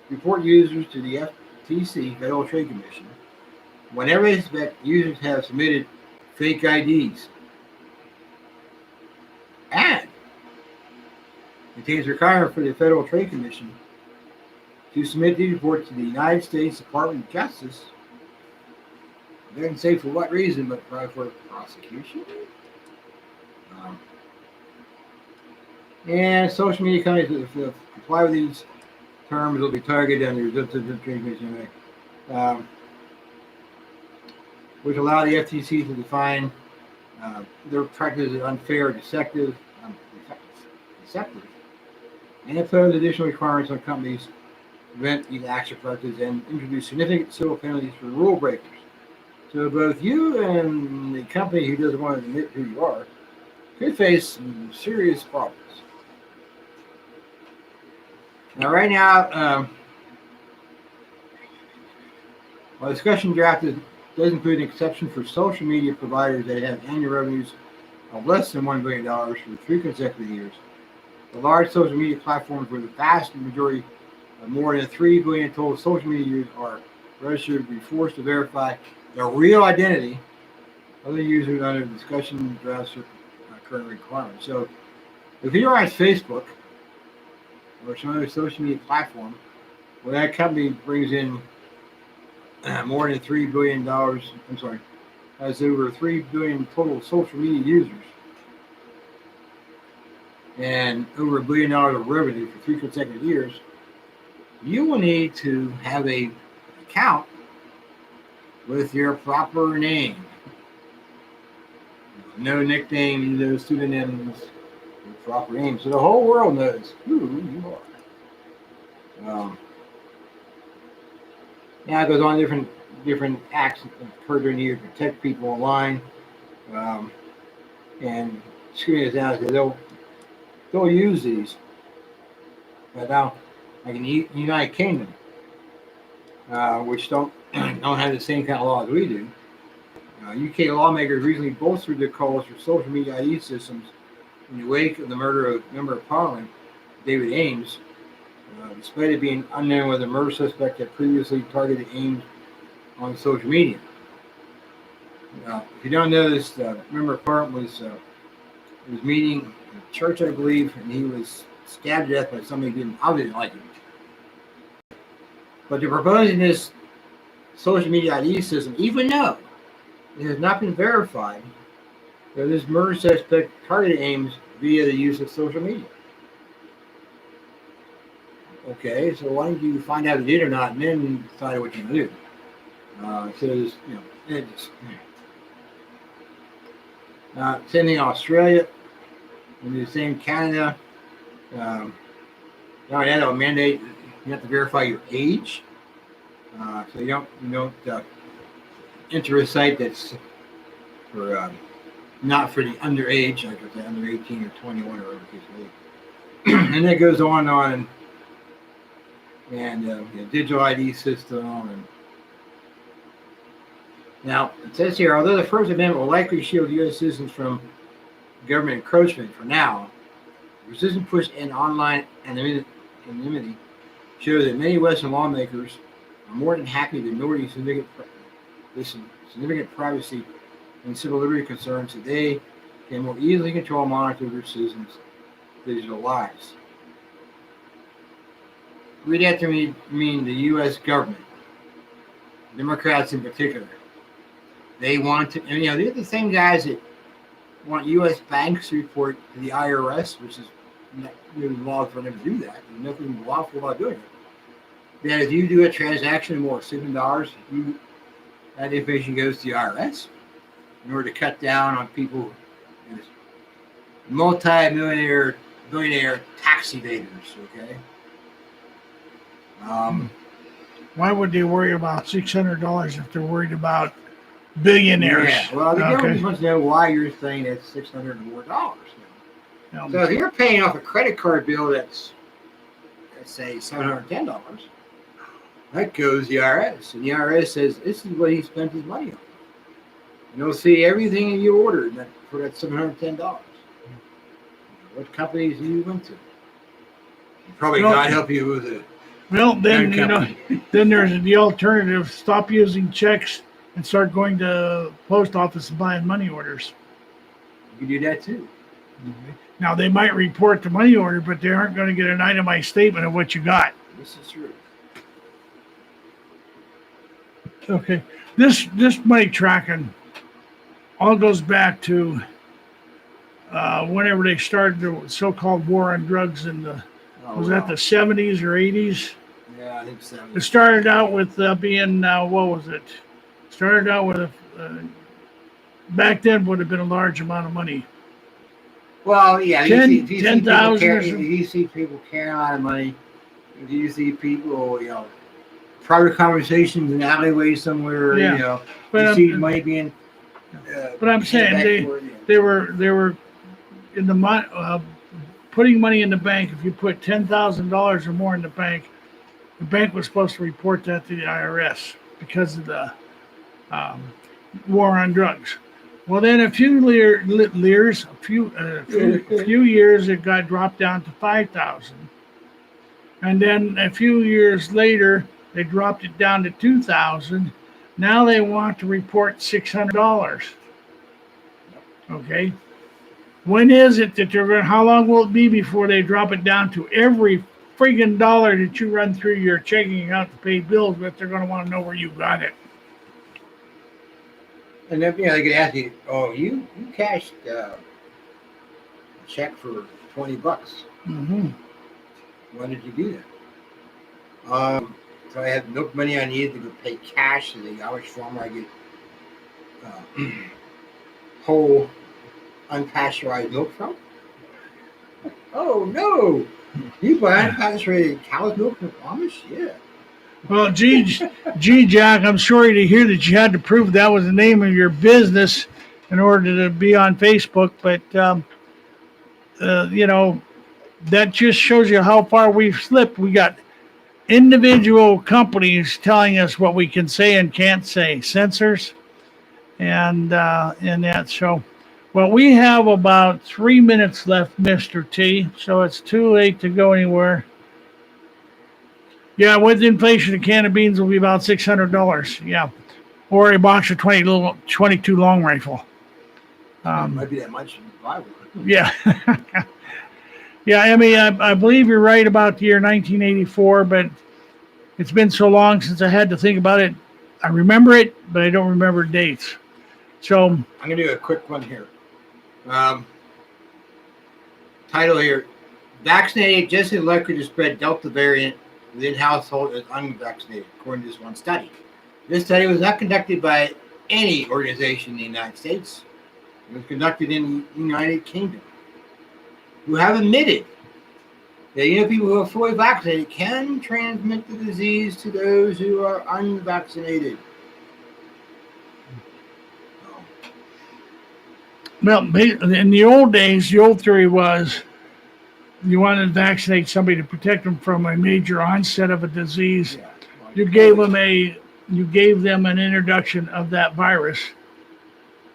to report users to the FTC, Federal Trade Commission, whenever they suspect users have submitted fake IDs. And it takes a requirement for the Federal Trade Commission to submit these reports to the United States Department of Justice. It doesn't say for what reason, but probably for prosecution. And social media companies, if they comply with these terms, will be targeted under the Trade Commission, which allow the FTC to define their practices as unfair, deceptive, deceptive, and impose additional requirements on companies to prevent these acts or practices and introduce significant civil penalties for rule breakers. So both you and the company who doesn't want to admit who you are could face some serious problems. Now, right now, while the discussion draft does include an exception for social media providers that have annual revenues of less than $1 billion for 3 consecutive years, the large social media platforms where the vast majority of more than 3 billion total social media users are registered will be forced to verify the real identity of the users under the discussion drafts current requirements. So if you're on Facebook or some other social media platform where that company brings in more than $3 billion, has over 3 billion total social media users and over $1 billion of revenue for 3 consecutive years, you will need to have a account with your proper name. No nicknames, no pseudonyms, your proper name. So the whole world knows who you are. Now it goes on different acts that occur during the year to protect people online. And screwing this down because they'll use these. But now, like in the United Kingdom, which don't have the same kind of laws we do, UK lawmakers recently bolstered their calls for social media ID systems in the wake of the murder of Member of Parliament David Ames, despite it being unknown whether the murder suspect had previously targeted Ames on social media. If you don't know this, Member of Parliament was meeting in a church, I believe, and he was stabbed to death by somebody who didn't like him. But they're proposing this social media ID system, even though it has not been verified that this murder suspect targeted Ames via the use of social media. Okay, so why don't you find out if you did or not, and then decide what you're going to do? Same thing in Australia, and the same Canada. Now they have a mandate you have to verify your age, so you don't enter a site that's for not for the underage, like if they're under 18 or 21 or whatever case may be. And that goes on and digital ID system. And now it says here, although the First Amendment will likely shield U.S. citizens from government encroachment for now, the persistent push in online anonymity shows that many Western lawmakers are more than happy to ignore these significant privacy and civil liberty concerns so they can more easily control and monitor their citizens' digital lives. Read that to mean the U.S. government, Democrats in particular. They want to, and, they're the same guys that want U.S. banks to report to the IRS, which is not really law for them to do that. There's nothing lawful about doing it. That if you do a transaction of more than $6, that information goes to the IRS in order to cut down on people, multi-millionaire, billionaire tax evaders. Okay. Why would they worry about $600 if they're worried about billionaires? Yeah, well, the government wants to know why you're saying it's $600 or more dollars. So if you're paying off a credit card bill that's, let's say, $710, that goes to the IRS, and the IRS says this is what he spent his money on. And they'll see everything you ordered for that $710. What companies do you went to? Probably God help you with it. Well, then then there's the alternative: stop using checks and start going to the post office and buying money orders. You can do that too. Mm-hmm. Now they might report the money order, but they aren't going to get an itemized statement of what you got. This is true. Okay, this money tracking all goes back to whenever they started the so-called war on drugs in the that the 70s or 80s? Yeah, I think 70s. It started out with being what was it? Started out with back then would have been a large amount of money. Well, yeah, Ten- you see 10,000 or something. you see people carrying a lot of money. You see people, private conversations in alleyways somewhere. Yeah. But you see I'm, money being. but I'm handed saying back they forward, they were in the putting money in the bank. If you put $10,000 or more in the bank was supposed to report that to the IRS because of the um, war on drugs. Well, then a few years, it got dropped down to 5,000, and then a few years later, they dropped it down to 2,000. Now they want to report $600. Okay, when is it that they're going? How long will it be before they drop it down to every friggin' dollar that you run through your checking account to pay bills with? They're going to want to know where you got it. And then they could ask you, "Oh, you cashed a check for $20. Mm-hmm. Why did you do that?" So I had milk money I needed to go pay cash to the Irish farmer. I get whole unpasteurized milk from. Oh no! You buy unpasteurized cow's milk from Amish? Yeah. Well, gee, Jack, I'm sorry to hear that you had to prove that was the name of your business in order to be on Facebook, but that just shows you how far we've slipped. We got individual companies telling us what we can say and can't say, censors, and that. So, well, we have about 3 minutes left, Mr. T. So it's too late to go anywhere. Yeah, with inflation, a can of beans will be about $600. Yeah, or a box of 22 long rifle. Might be that much in the Bible. Yeah. Yeah, I mean, I believe you're right about the year 1984, but it's been so long since I had to think about it. I remember it, but I don't remember dates. So, I'm gonna do a quick one here. Title here: Vaccinated just as likely to spread Delta variant within household as unvaccinated, according to this one study. This study was not conducted by any organization in the United States. It was conducted in the United Kingdom, who have admitted that people who are fully vaccinated can transmit the disease to those who are unvaccinated. well, in the old days, the old theory was you wanted to vaccinate somebody to protect them from a major onset of a disease. Yeah. You gave them an introduction of that virus.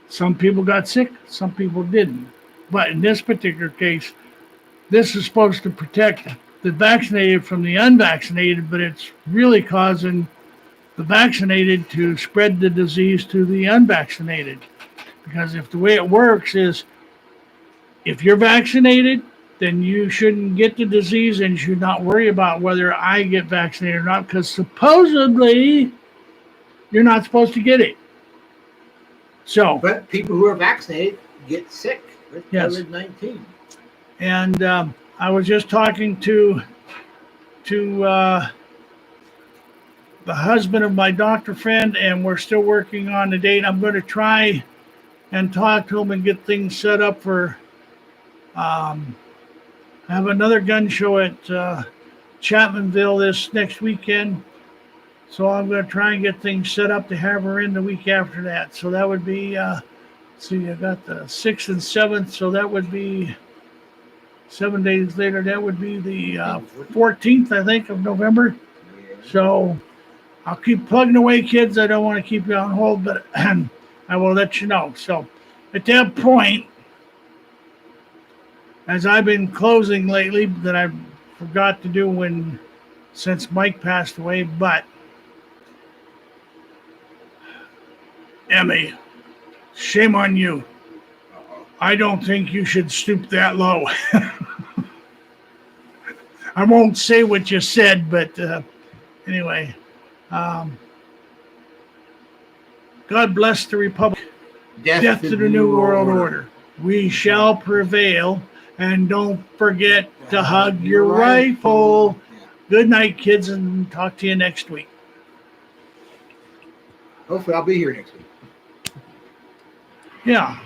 Some people got sick, some people didn't. But in this particular case, this is supposed to protect the vaccinated from the unvaccinated, but it's really causing the vaccinated to spread the disease to the unvaccinated. Because if the way it works is if you're vaccinated, then you shouldn't get the disease and should not worry about whether I get vaccinated or not, because supposedly you're not supposed to get it. So, But people who are vaccinated get sick with Yes. COVID-19. and I was just talking to the husband of my doctor friend, and we're still working on the date. I'm going to try and talk to him and get things set up for have another gun show at Chapmanville this next weekend. So I'm going to try and get things set up to have her in the week after that. So that would be, see, I got the 6th and 7th. So that would be 7 days later. That would be the 14th, I think, of November. So I'll keep plugging away, kids. I don't want to keep you on hold, but I will let you know. So at that point, as I've been closing lately, that I forgot to do since Mike passed away, but Emmy, shame on you. I don't think you should stoop that low. I won't say what you said, but anyway, God bless the Republic. Death to the New World Order. We shall prevail. And don't forget to hug your rifle. Good night, kids, and talk to you next week. Hopefully I'll be here next week. Yeah.